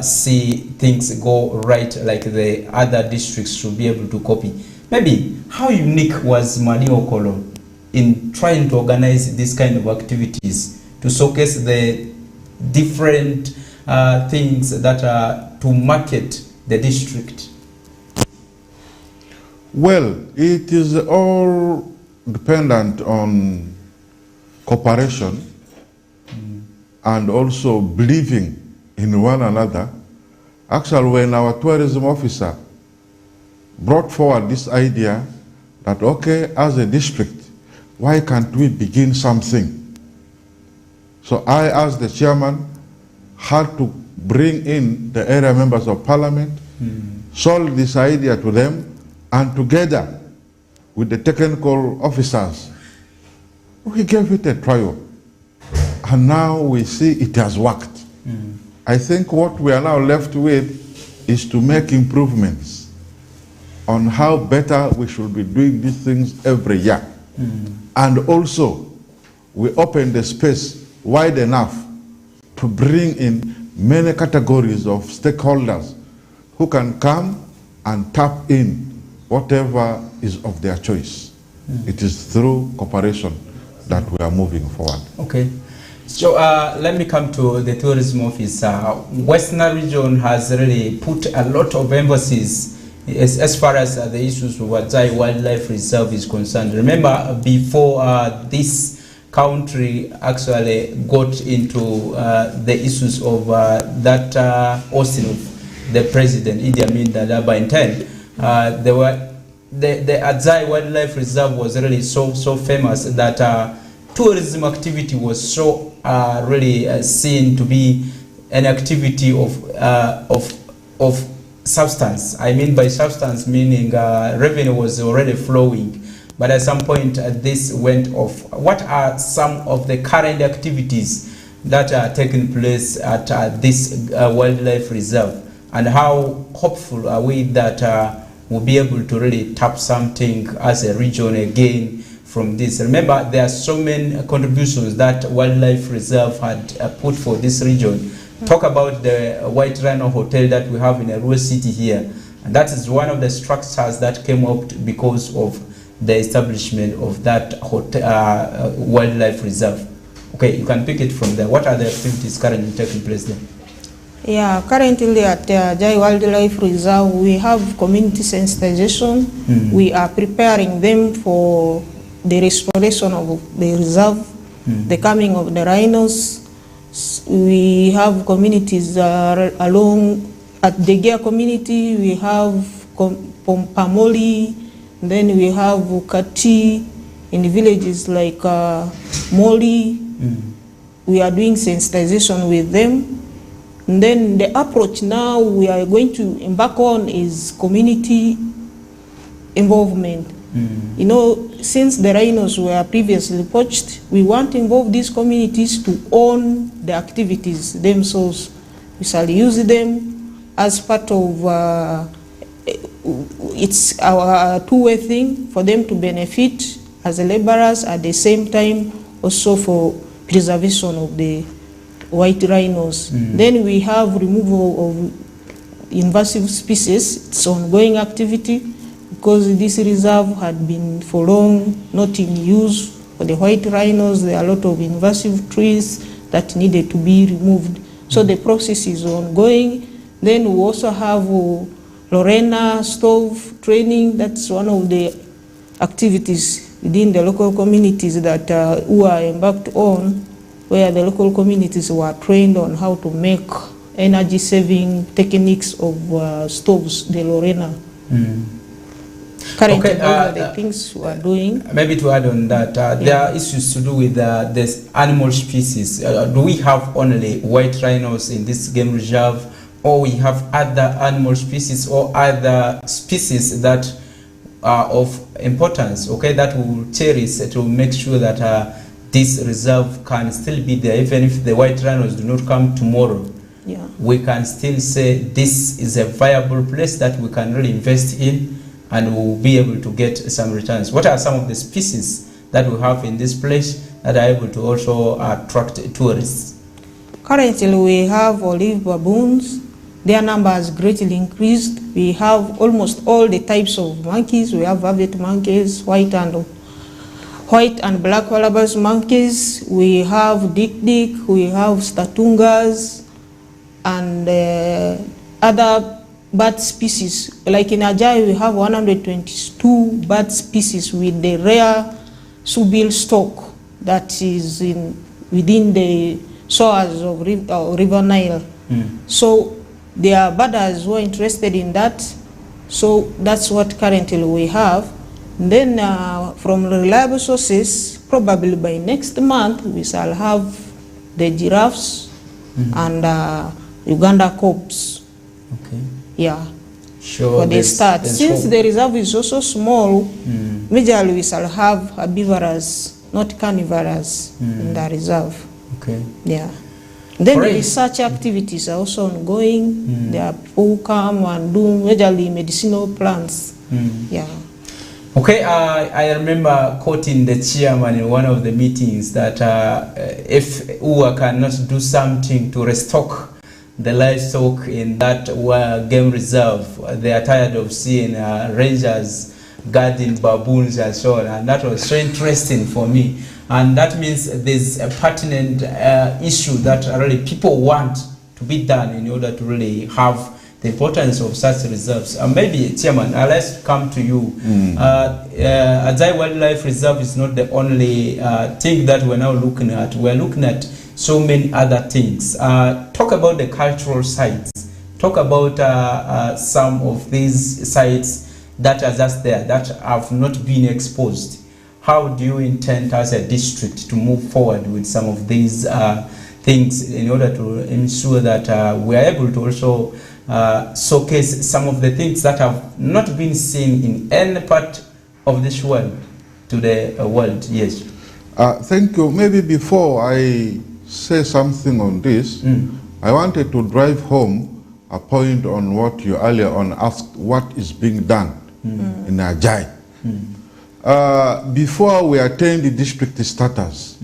see things go right, like the other districts should be able to copy. Maybe how unique was Madiokolo in trying to organize this kind of activities to showcase the different things that are to market the district? Well, it is all dependent on cooperation and also believing in one another. Actually, when our tourism officer brought forward this idea that, okay, as a district, why can't we begin something? So I, as the chairman, had to bring in the area members of parliament, sold this idea to them, and together with the technical officers, we gave it a trial. And now we see it has worked. I think what we are now left with is to make improvements on how better we should be doing these things every year. And also, we open the space wide enough to bring in many categories of stakeholders who can come and tap in whatever is of their choice. It is through cooperation that we are moving forward. Okay. So let me come to the tourism office. Western region has really put a lot of emphasis as far as the issues of Wadzai Wildlife Reserve is concerned. Remember, before this country actually got into the issues of that hosting of the president, Idi Amin Dada, in 10, the Wadzai Wildlife Reserve was really so famous that tourism activity was so really seen to be an activity of substance. I mean by substance meaning revenue was already flowing, but at some point this went off. What are some of the current activities that are taking place at this wildlife reserve, and how hopeful are we that we'll be able to really tap something as a region again from this? Remember, there are so many contributions that Wildlife Reserve had put for this region. Talk about the White Rhino Hotel that we have in Arua City here. And that is one of the structures that came up because of the establishment of that hotel, Wildlife Reserve. Okay, you can pick it from there. What are the activities currently taking place there? Yeah, currently at Jai Wildlife Reserve, we have community sensitization. We are preparing them for the restoration of the reserve, the coming of the rhinos. We have communities along at the Gea community. We have Pamoli, then we have Kati in the villages like Moli. We are doing sensitization with them. And then the approach now we are going to embark on is community involvement. You know, since the rhinos were previously poached, we want to involve these communities to own the activities themselves. We shall use them as part of, it's our two-way thing for them to benefit as laborers, at the same time also for preservation of the white rhinos. Then we have removal of invasive species. It's ongoing activity, because this reserve had been for long not in use for the white rhinos. There are a lot of invasive trees that needed to be removed. So the process is ongoing. Then we also have Lorena stove training. That's one of the activities within the local communities that who are embarked on, where the local communities were trained on how to make energy saving techniques of stoves, the Lorena. Currently, Okay, all of the things we are doing. Maybe to add on that, there are issues to do with this animal species. Do we have only white rhinos in this game reserve, or we have other animal species or other species that are of importance, okay, that we will cherish to make sure that this reserve can still be there, even if the white rhinos do not come tomorrow? Yeah. We can still say this is a viable place that we can really invest in, and we'll be able to get some returns. What are some of the species that we have in this place that are able to also attract tourists? Currently, we have olive baboons. Their number has greatly increased. We have almost all the types of monkeys. We have velvet monkeys, white and black Wallabies monkeys. We have dik-dik, we have statungas, and other bird species. Like in Ajay, we have 122 bird species with the rare subil stock that is within the shores of River Nile. So there are birders who are interested in that. So that's what currently we have. And then from reliable sources, probably by next month, we shall have the giraffes and Uganda cobs. Okay. Yeah. Sure. For the start. Since the reserve is also small, majorly we shall have herbivorous, not carnivorous, in the reserve. Okay. Yeah. Then Right. the research activities are also ongoing. There are people who come and do majorly medicinal plants. Yeah. Okay, I remember quoting the chairman in one of the meetings that if UA cannot do something to restock the livestock in that game reserve, they are tired of seeing rangers guarding baboons and so on, and that was so interesting for me. And that means there's a pertinent issue that really people want to be done in order to really have the importance of such reserves. Maybe, Chairman, let's come to you. Ajai Wildlife Reserve is not the only thing that we're now looking at. We're looking at so many other things. Talk about the cultural sites. Talk about some of these sites that are just there, that have not been exposed. How do you intend as a district to move forward with some of these things in order to ensure that we are able to also showcase some of the things that have not been seen in any part of this world to the world? Yes. Thank you. Maybe before I say something on this, I wanted to drive home a point on what you earlier on asked, what is being done in Ajai. Before we attained the district status,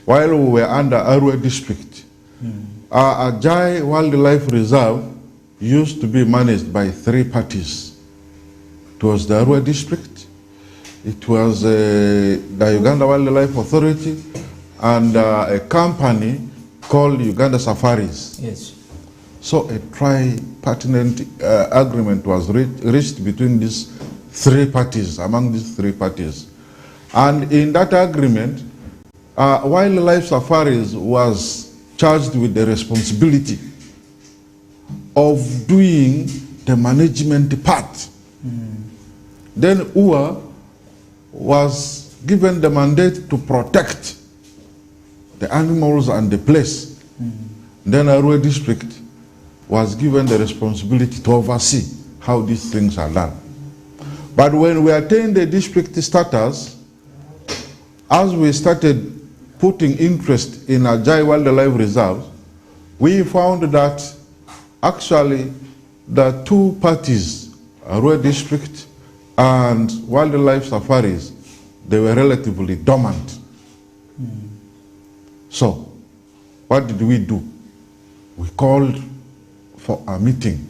while we were under Arua district, Ajai Wildlife Reserve used to be managed by 3 parties. It was the Arua district, it was the Uganda Wildlife Authority, and a company called Uganda Safaris. Yes. So a tripartite agreement was reached between these 3 parties, among these 3 parties. And in that agreement, Wildlife Safaris was charged with the responsibility of doing the management part. Then UA was given the mandate to protect the animals and the place. Then Arua district was given the responsibility to oversee how these things are done. But when we attained the district status, as we started putting interest in Ajai Wildlife Reserve, we found that actually the 2 parties, Arua district and Wildlife Safaris, they were relatively dormant. So, what did we do? We called for a meeting.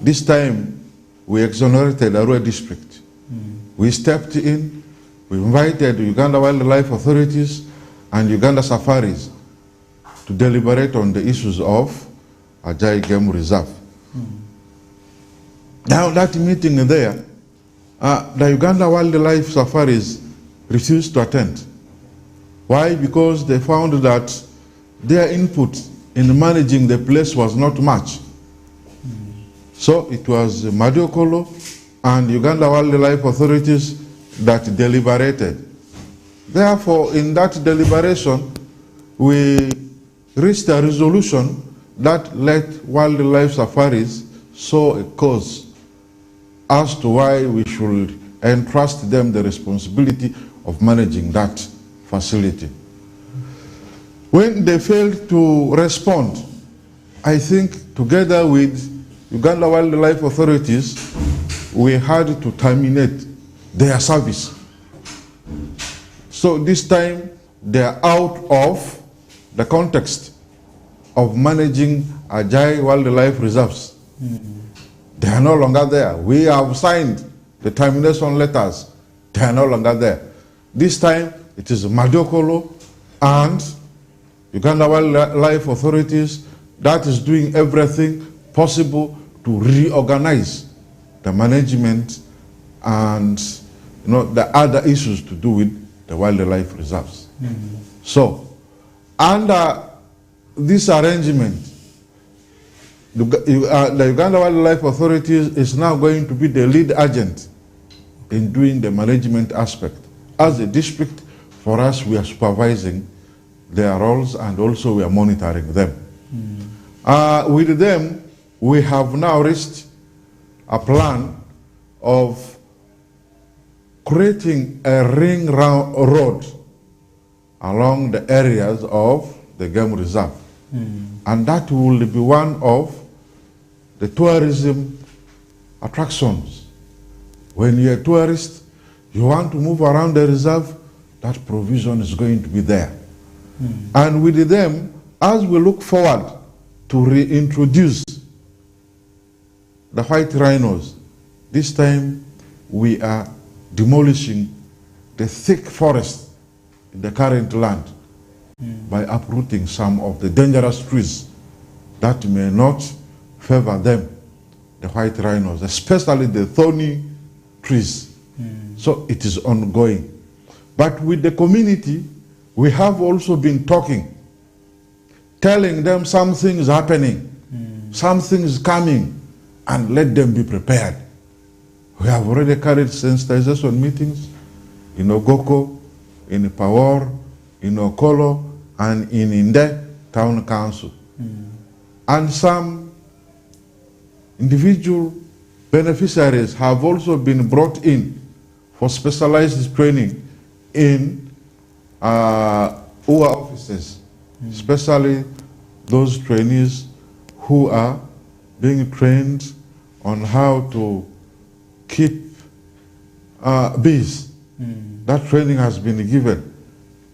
This time, we exonerated Arua district. We stepped in, we invited Uganda Wildlife Authorities and Uganda Safaris to deliberate on the issues of Ajai Game Reserve. Now that meeting there, the Uganda Wildlife Safaris refused to attend. Why? Because they found that their input in managing the place was not much. So it was Madiokolo and Uganda Wildlife Authorities that deliberated. Therefore, in that deliberation, we reached a resolution that let Wildlife Safaris show a cause as to why we should entrust them the responsibility of managing that facility. When they failed to respond, I think together with Uganda Wildlife Authorities, we had to terminate their service. So this time, they are out of the context of managing Ajai Wildlife Reserves. They are no longer there. We have signed the termination letters. They are no longer there. This time, it is Madiokolo and Uganda Wildlife Authorities that is doing everything possible to reorganize the management and the other issues to do with the wildlife reserves. So, under this arrangement, the Uganda Wildlife Authorities is now going to be the lead agent in doing the management aspect. As a district, for us, we are supervising their roles and also we are monitoring them. With them, we have now reached a plan of creating a ring road along the areas of the game reserve. And that will be one of the tourism attractions. When you're a tourist, you want to move around the reserve, that provision is going to be there. And with them, as we look forward to reintroduce the white rhinos, this time we are demolishing the thick forest in the current land by uprooting some of the dangerous trees that may not favor them, the white rhinos, especially the thorny trees. So it is ongoing. But with the community, we have also been talking, telling them something is happening, something is coming, and let them be prepared. We have already carried sensitization meetings in Ogoko, in Pawor, in Okolo, and in Inde Town Council. And some individual beneficiaries have also been brought in for specialized training in our offices, especially those trainees who are being trained on how to keep bees. That training has been given.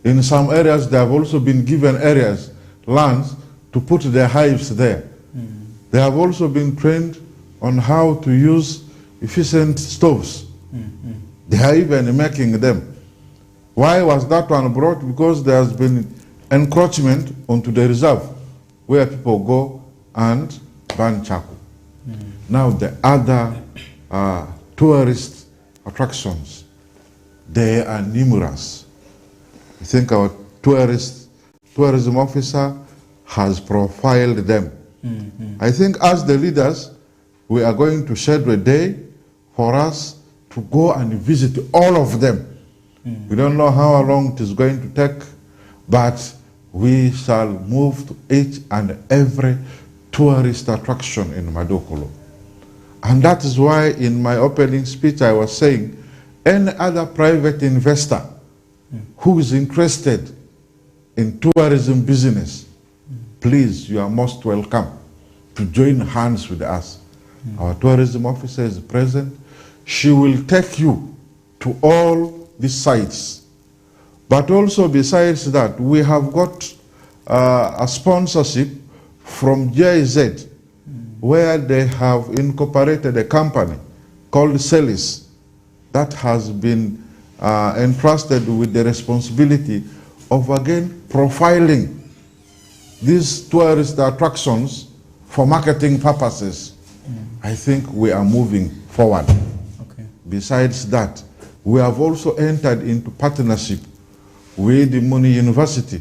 In some areas, they have also been given areas, lands, to put their hives there. They have also been trained on how to use efficient stoves. They are even making them. Why was that one brought? Because there has been encroachment onto the reserve where people go and burn charcoal. Now the other tourist attractions, they are numerous. I think our tourism officer has profiled them. I think as the leaders, we are going to schedule a day for us to go and visit all of them. We don't know how long it is going to take, but we shall move to each and every tourist attraction in Madokolo. And that is why in my opening speech I was saying, any other private investor who is interested in tourism business, please, you are most welcome to join hands with us. Our tourism officer is present. She will take you to all these sites. But also besides that, we have got a sponsorship from GIZ, where they have incorporated a company called Celis that has been entrusted with the responsibility of again profiling these tourist attractions for marketing purposes. I think we are moving forward. Besides that, we have also entered into partnership with the Muni University,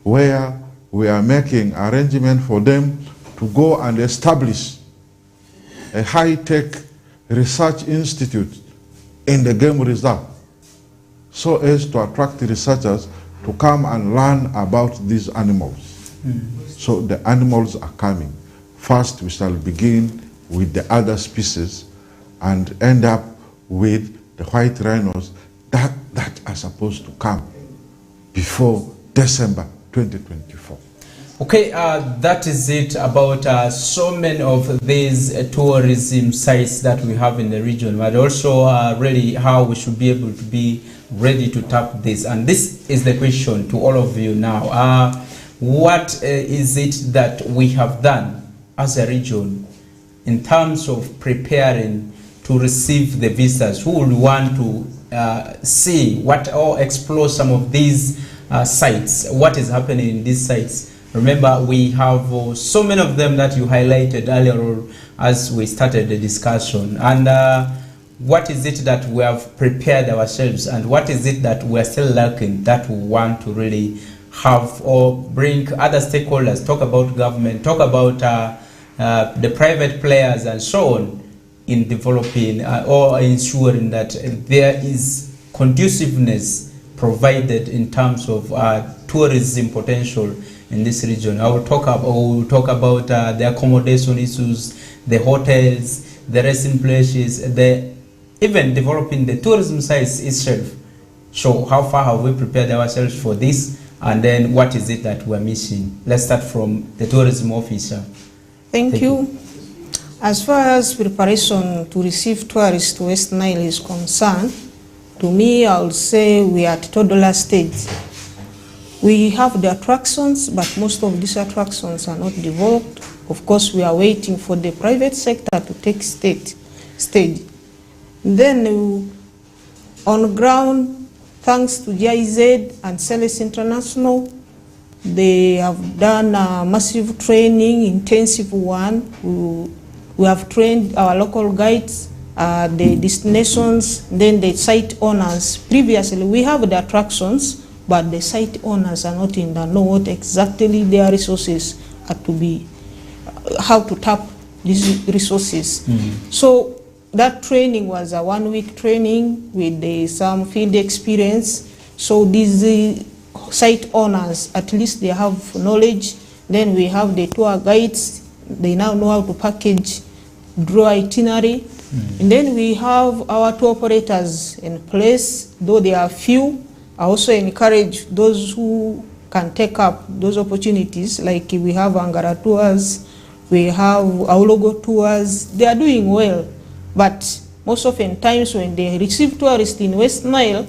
where we are making arrangement for them to go and establish a high-tech research institute in the game reserve, so as to attract researchers to come and learn about these animals. So the animals are coming. First, we shall begin with the other species and end up with the white rhinos that are supposed to come before December 2024. Okay, that is it about so many of these tourism sites that we have in the region, but also really how we should be able to be ready to tap this. And this is the question to all of you now. What is it that we have done as a region in terms of preparing to receive the visitors who will want to see what or explore some of these sites, what is happening in these sites? Remember, we have so many of them that you highlighted earlier as we started the discussion. And what is it that we have prepared ourselves, and what is it that we are still lacking that we want to really have or bring other stakeholders, talk about government, talk about the private players and so on, in developing or ensuring that there is conduciveness provided in terms of tourism potential in this region? I will talk about the accommodation issues, the hotels, the resting places, even developing the tourism sites itself. So how far have we prepared ourselves for this, and then what is it that we're missing? Let's start from the tourism officer. Thank you. As far as preparation to receive tourists to West Nile is concerned, to me, I would say we are at toddler stage. We have the attractions, but most of these attractions are not developed. Of course, we are waiting for the private sector to take stage. Then on ground, thanks to GIZ and Celis International, they have done a massive training, intensive one. We have trained our local guides, the destinations, then the site owners. Previously, we have the attractions, but the site owners are not in the know what exactly their resources are to be, how to tap these resources. So that training was a 1-week training with some field experience. So these site owners, at least they have knowledge. Then we have the tour guides. They now know how to package, draw itinerary. And then we have our tour operators in place, though they are few. I also encourage those who can take up those opportunities, like we have Angara tours, we have Aulogo tours. They are doing well, but most often times when they receive tourists in West Nile,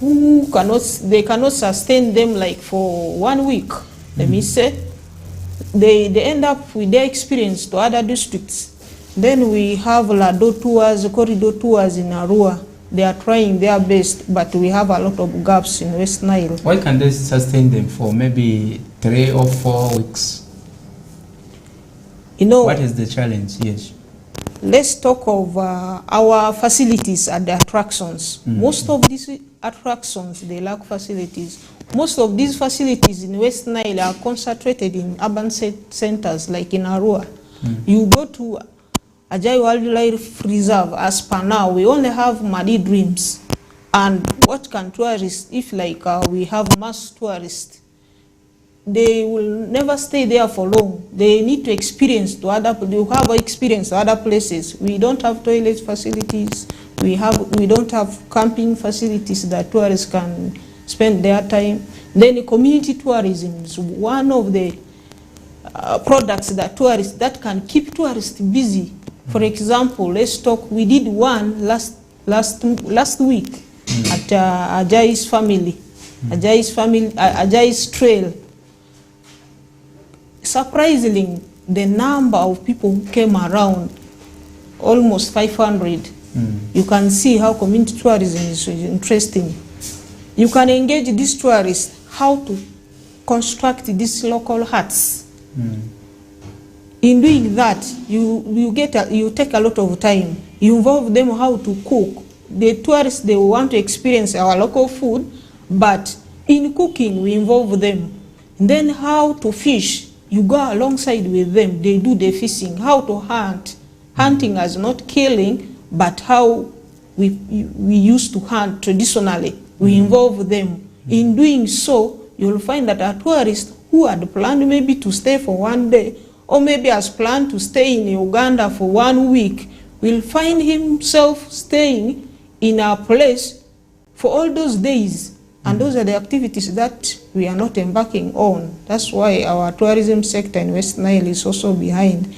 they cannot sustain them like for 1 week. Let me say, they end up with their experience to other districts. Then we have Lado tours, corridor tours in Arua. They are trying their best, but we have a lot of gaps in West Nile. Why can they sustain them for maybe 3 or 4 weeks? You know, what is the challenge? Yes. Let's talk of our facilities at the attractions. Most of these attractions, they lack facilities. Most of these facilities in West Nile are concentrated in urban centers, like in Arua. You go to Ajay Wildlife Reserve, as per now, we only have muddy dreams. And what can tourists, if like we have mass tourists, they will never stay there for long. They need to experience to have experience to other places. We don't have toilet facilities. We don't have camping facilities that tourists can spend their time. Then community tourism is one of the products that can keep tourists busy. For example, let's talk. We did one last week at Ajay's family, Ajay's trail. Surprisingly, the number of people who came around, almost 500. You can see how community tourism is interesting. You can engage these tourists how to construct these local huts. In doing that, you take a lot of time. You involve them how to cook. The tourists, they want to experience our local food, but in cooking, we involve them. And then how to fish, you go alongside with them. They do the fishing. How to hunt. Hunting as not killing, but how we used to hunt traditionally. We involve them. In doing so, you'll find that a tourist who had planned maybe to stay for 1 day, or maybe has planned to stay in Uganda for 1 week, will find himself staying in our place for all those days. And those are the activities that we are not embarking on. That's why our tourism sector in West Nile is also behind.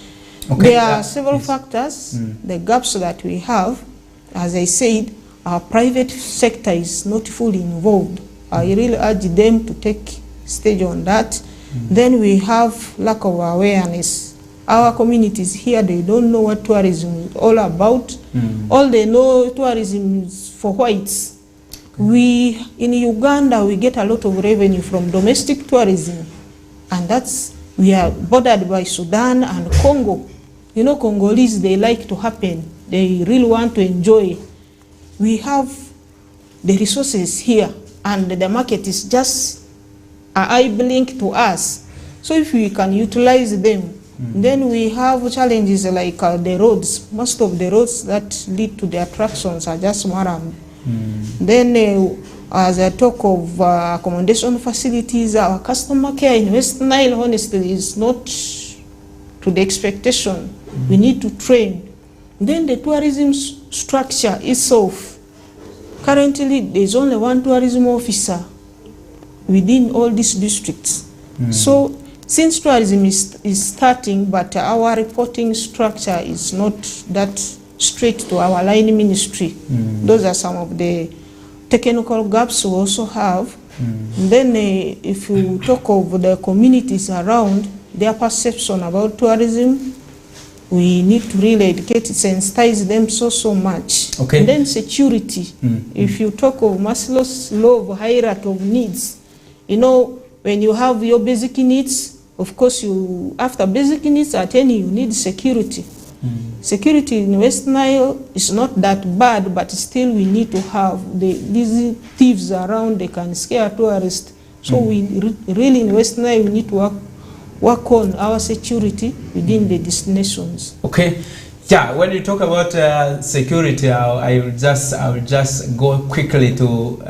Okay, there are several factors, the gaps that we have. As I said, our private sector is not fully involved. I really urge them to take stage on that. Then we have lack of awareness. Our communities here, they don't know what tourism is all about. All they know, tourism is for whites. In Uganda, we get a lot of revenue from domestic tourism. And we are bordered by Sudan and Congo. You know, Congolese, they like to happen. They really want to enjoy. We have the resources here, and the market is just an eye blink to us. So if we can utilize them, Then we have challenges like the roads. Most of the roads that lead to the attractions are just maram. Then as I talk of accommodation facilities, our customer care in West Nile, honestly, is not to the expectation. We need to train. Then the tourism structure itself. Currently, there's only one tourism officer within all these districts. So, since tourism is starting, but our reporting structure is not that straight to our line ministry. Those are some of the technical gaps we also have. Then if you talk of the communities around, their perception about tourism, we need to really educate, sensitize them so much. Okay. And then security. If you talk of Maslow's law of hierarchy of needs, you know, when you have your basic needs, of course, after basic needs attaining, you need security. Security in West Nile is not that bad, but still we need to have these thieves around, they can scare tourists. So we really in West Nile, we need to work on our security within the destinations. Okay. Yeah, when you talk about security, I will just go quickly to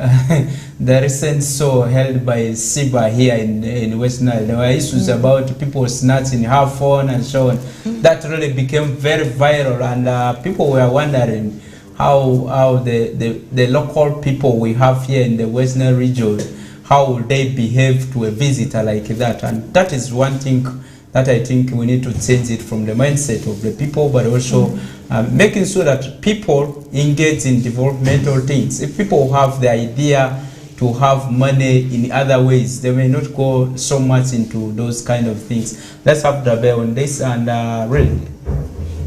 the recent show held by SIBA here in West Nile. There were issues about people snatching her phone and so on. That really became very viral, and people were wondering how the local people we have here in the West Nile region, how would they behave to a visitor like that? And that is one thing that I think we need to change it from the mindset of the people, but also making sure that people engage in developmental things. If people have the idea to have money in other ways, they may not go so much into those kind of things. Let's have the bell on this, and really,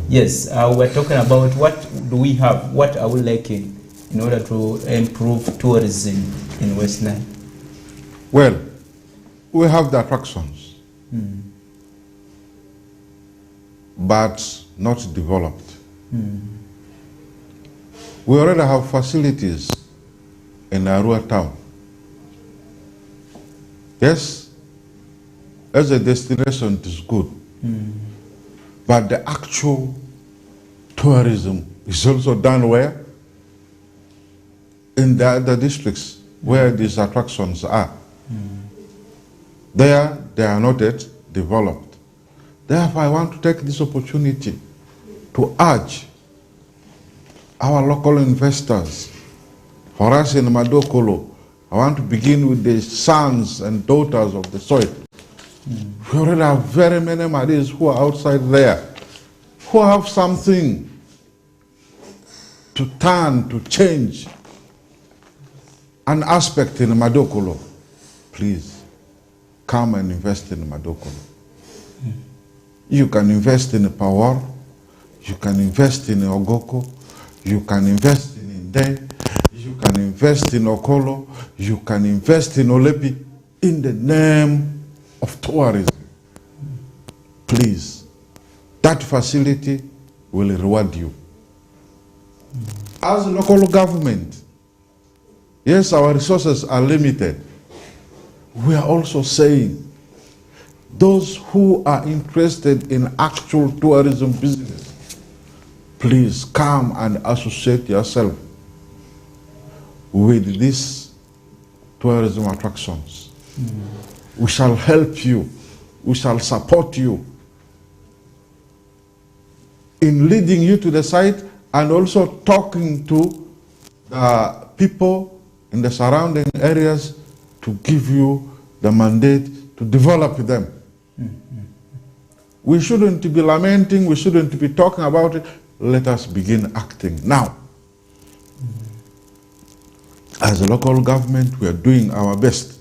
yes, we're talking about what do we have, what are we lacking in order to improve tourism in West Nile? Well, we have the attractions. But not developed. We already have facilities in Arua town. Yes, as a destination it is good, but the actual tourism is also done where? In the other districts where these attractions are. There, they are not yet developed. Therefore, I want to take this opportunity to urge our local investors. For us in Madokolo, I want to begin with the sons and daughters of the soil. We already have very many Madis who are outside there, who have something to turn, to change an aspect in Madokolo. Please, come and invest in Madokolo. You can invest in Power, you can invest in Ogoko, you can invest in Inde, you can invest in Okolo, you can invest in Olepi in the name of tourism. Please, that facility will reward you. As a local government, yes, our resources are limited. We are also saying those who are interested in actual tourism business, please come and associate yourself with these tourism attractions. We shall help you. We shall support you in leading you to the site and also talking to the people in the surrounding areas to give you the mandate to develop them. We shouldn't be lamenting, we shouldn't be talking about it. Let us begin acting now. As a local government, we are doing our best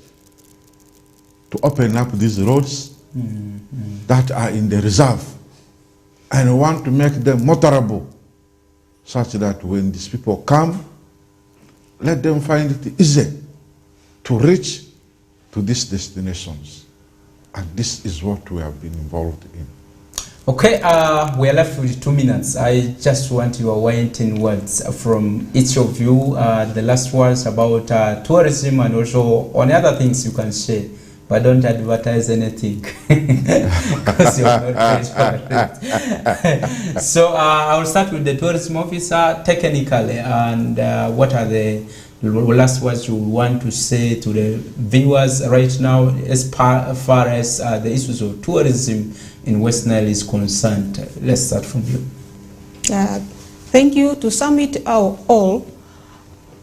to open up these roads that are in the reserve, and we want to make them motorable such that when these people come, let them find it easy to reach to these destinations. And this is what we have been involved in. Okay, we are left with 2 minutes. I just want your winding words from each of you, the last words about tourism and also on other things you can share but don't advertise anything because you're not transparent. So I will start with the tourism officer technically, and what are the last words you want to say to the viewers right now as far as the issues of tourism in West Nile is concerned? Let's start from you. Thank you. To sum it all,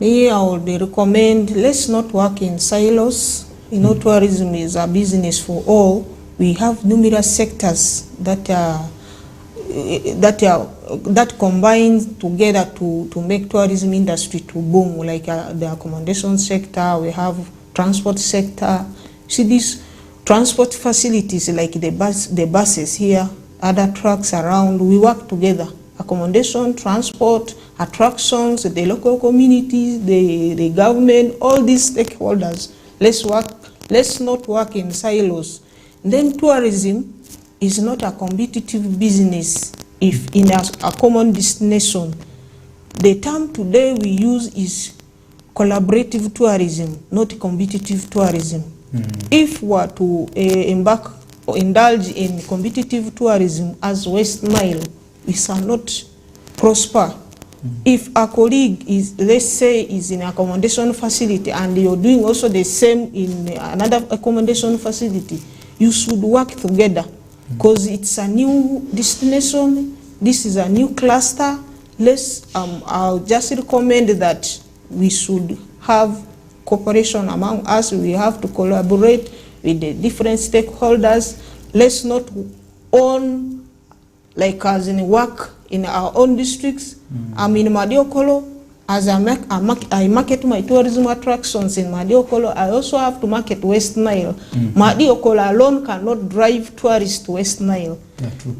I would recommend, let's not work in silos. You know, tourism is a business for all. We have numerous sectors that combine together to make tourism industry to boom, like the accommodation sector. We have transport sector. See these transport facilities like the buses here, other trucks around. We work together. Accommodation, transport, attractions, the local communities, the government, all these stakeholders. Let's not work in silos. Then tourism is not a competitive business if in a common destination. The term today we use is collaborative tourism, not competitive tourism. If we are to indulge in competitive tourism as West Nile, we shall not prosper. If a colleague is, let's say, is in accommodation facility and you're doing also the same in another accommodation facility, you should work together because it's a new destination. This is a new cluster. I'll just recommend that we should have cooperation among us. We have to collaborate with the different stakeholders. Let's not own, like as in work in our own districts. I'm in Madiokolo. As I market my tourism attractions in Madiokolo, I also have to market West Nile. Madiokolo alone cannot drive tourists to West Nile.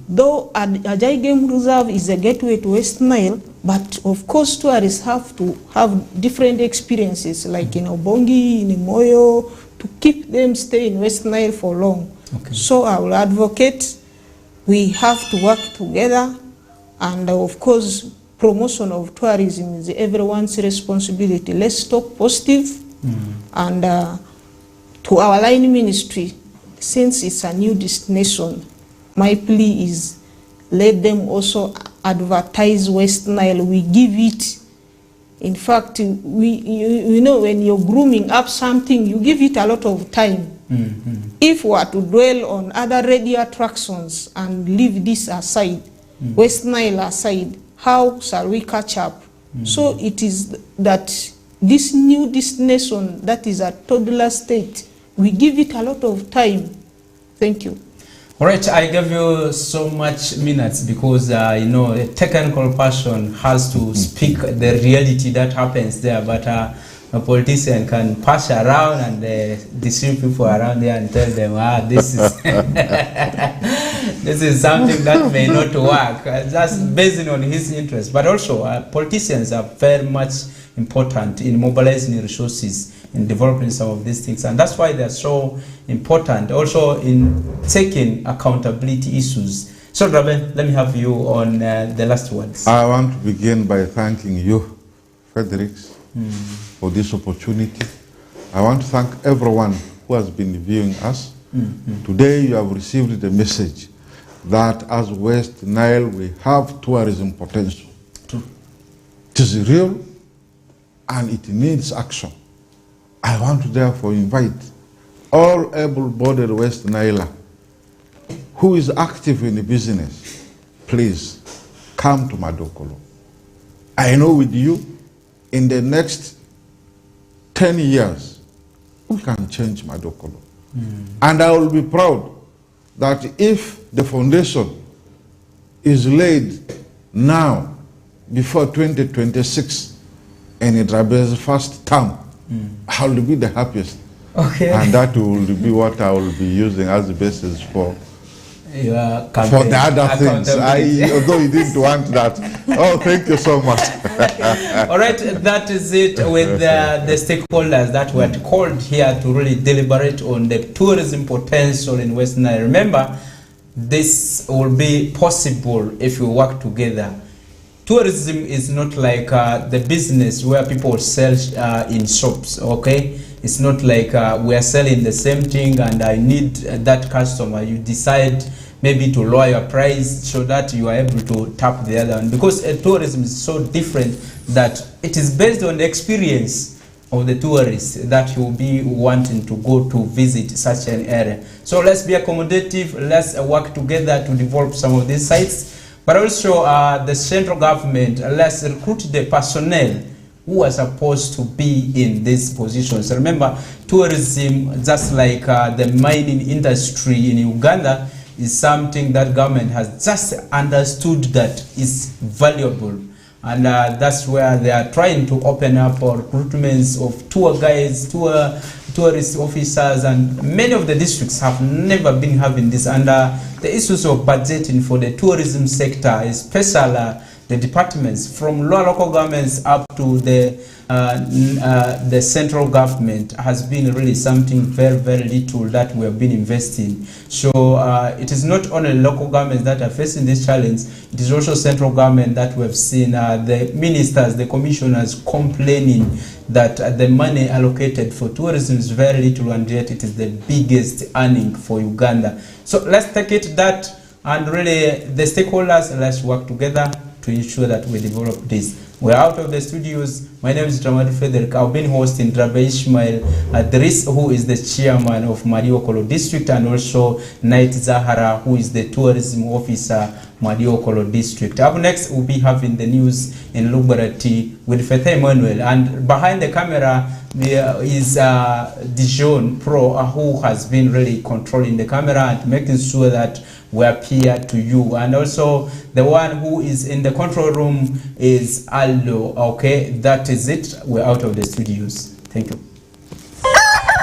Though Ajay Game Reserve is a gateway to West Nile, but of course tourists have to have different experiences, like in Obongi, in Moyo, to keep them stay in West Nile for long. So I will advocate we have to work together, and of course promotion of tourism is everyone's responsibility. Let's talk positive. And to our line ministry, since it's a new destination, my plea is let them also advertise West Nile. We give it, in fact, you know, when you're grooming up something, you give it a lot of time. If we are to dwell on other ready attractions and leave this aside, West Nile aside, how shall we catch up? So it is that this new destination that is a toddler state, we give it a lot of time. Thank you. All right, I gave you so much minutes because you know, a technical person has to speak the reality that happens there, but a politician can pass around and deceive people around there and tell them, this is this is something that may not work. That's based on his interest. But also, politicians are very much important in mobilizing resources in developing some of these things, and that's why they're so important. Also, in taking accountability issues. So, Raben, let me have you on the last words. I want to begin by thanking you, Fredericks, for this opportunity. I want to thank everyone who has been viewing us. Today you have received the message that as West Nile we have tourism potential. It is real and it needs action. I want to therefore invite all able-bodied West Niler who is active in the business, please come to Madokolo. I know with you, in the next 10 years, we can change Madokolo. And I will be proud that if the foundation is laid now, before 2026, and Idrabe's first term, I will be the happiest. Okay. And that will be what I will be using as the basis for For the other things. Although you didn't want that. Oh, thank you so much. All right, that is it with the stakeholders that were called here to really deliberate on the tourism potential in West Nile. Remember, this will be possible if we work together. Tourism is not like the business where people sell in shops, okay? It's not like we are selling the same thing and I need that customer. You decide maybe to lower your price so that you are able to tap the other one. Because tourism is so different that it is based on the experience of the tourists that you will be wanting to go to visit such an area. So let's be accommodative, let's work together to develop some of these sites. But also the central government, let's recruit the personnel who are supposed to be in these positions. Remember, tourism, just like the mining industry in Uganda, is something that government has just understood that is valuable. And that's where they are trying to open up recruitments of tour guides, tourist officers, and many of the districts have never been having this. And the issues of budgeting for the tourism sector, especially the departments from local governments up to the central government, has been really something very, very little that we have been investing. So it is not only local governments that are facing this challenge, it is also central government that we have seen the ministers, the commissioners complaining that the money allocated for tourism is very little, and yet it is the biggest earning for Uganda. So let's take it that, and really the stakeholders, let's work together to ensure that we develop this. We're out of the studios. My name is Dramati Frederick. I've been hosting Drabe Ishmael Adris, who is the chairman of Madiokolo District, and also Knight Zahara, who is the tourism officer, Madiokolo District. Up next, we'll be having the news in Lubarati with Fete Emmanuel. And behind the camera, there is Dijon Pro, who has been really controlling the camera and making sure that we appear to you. And also the one who is in the control room is Aldo. Okay, that is it. We're out of the studios. Thank you.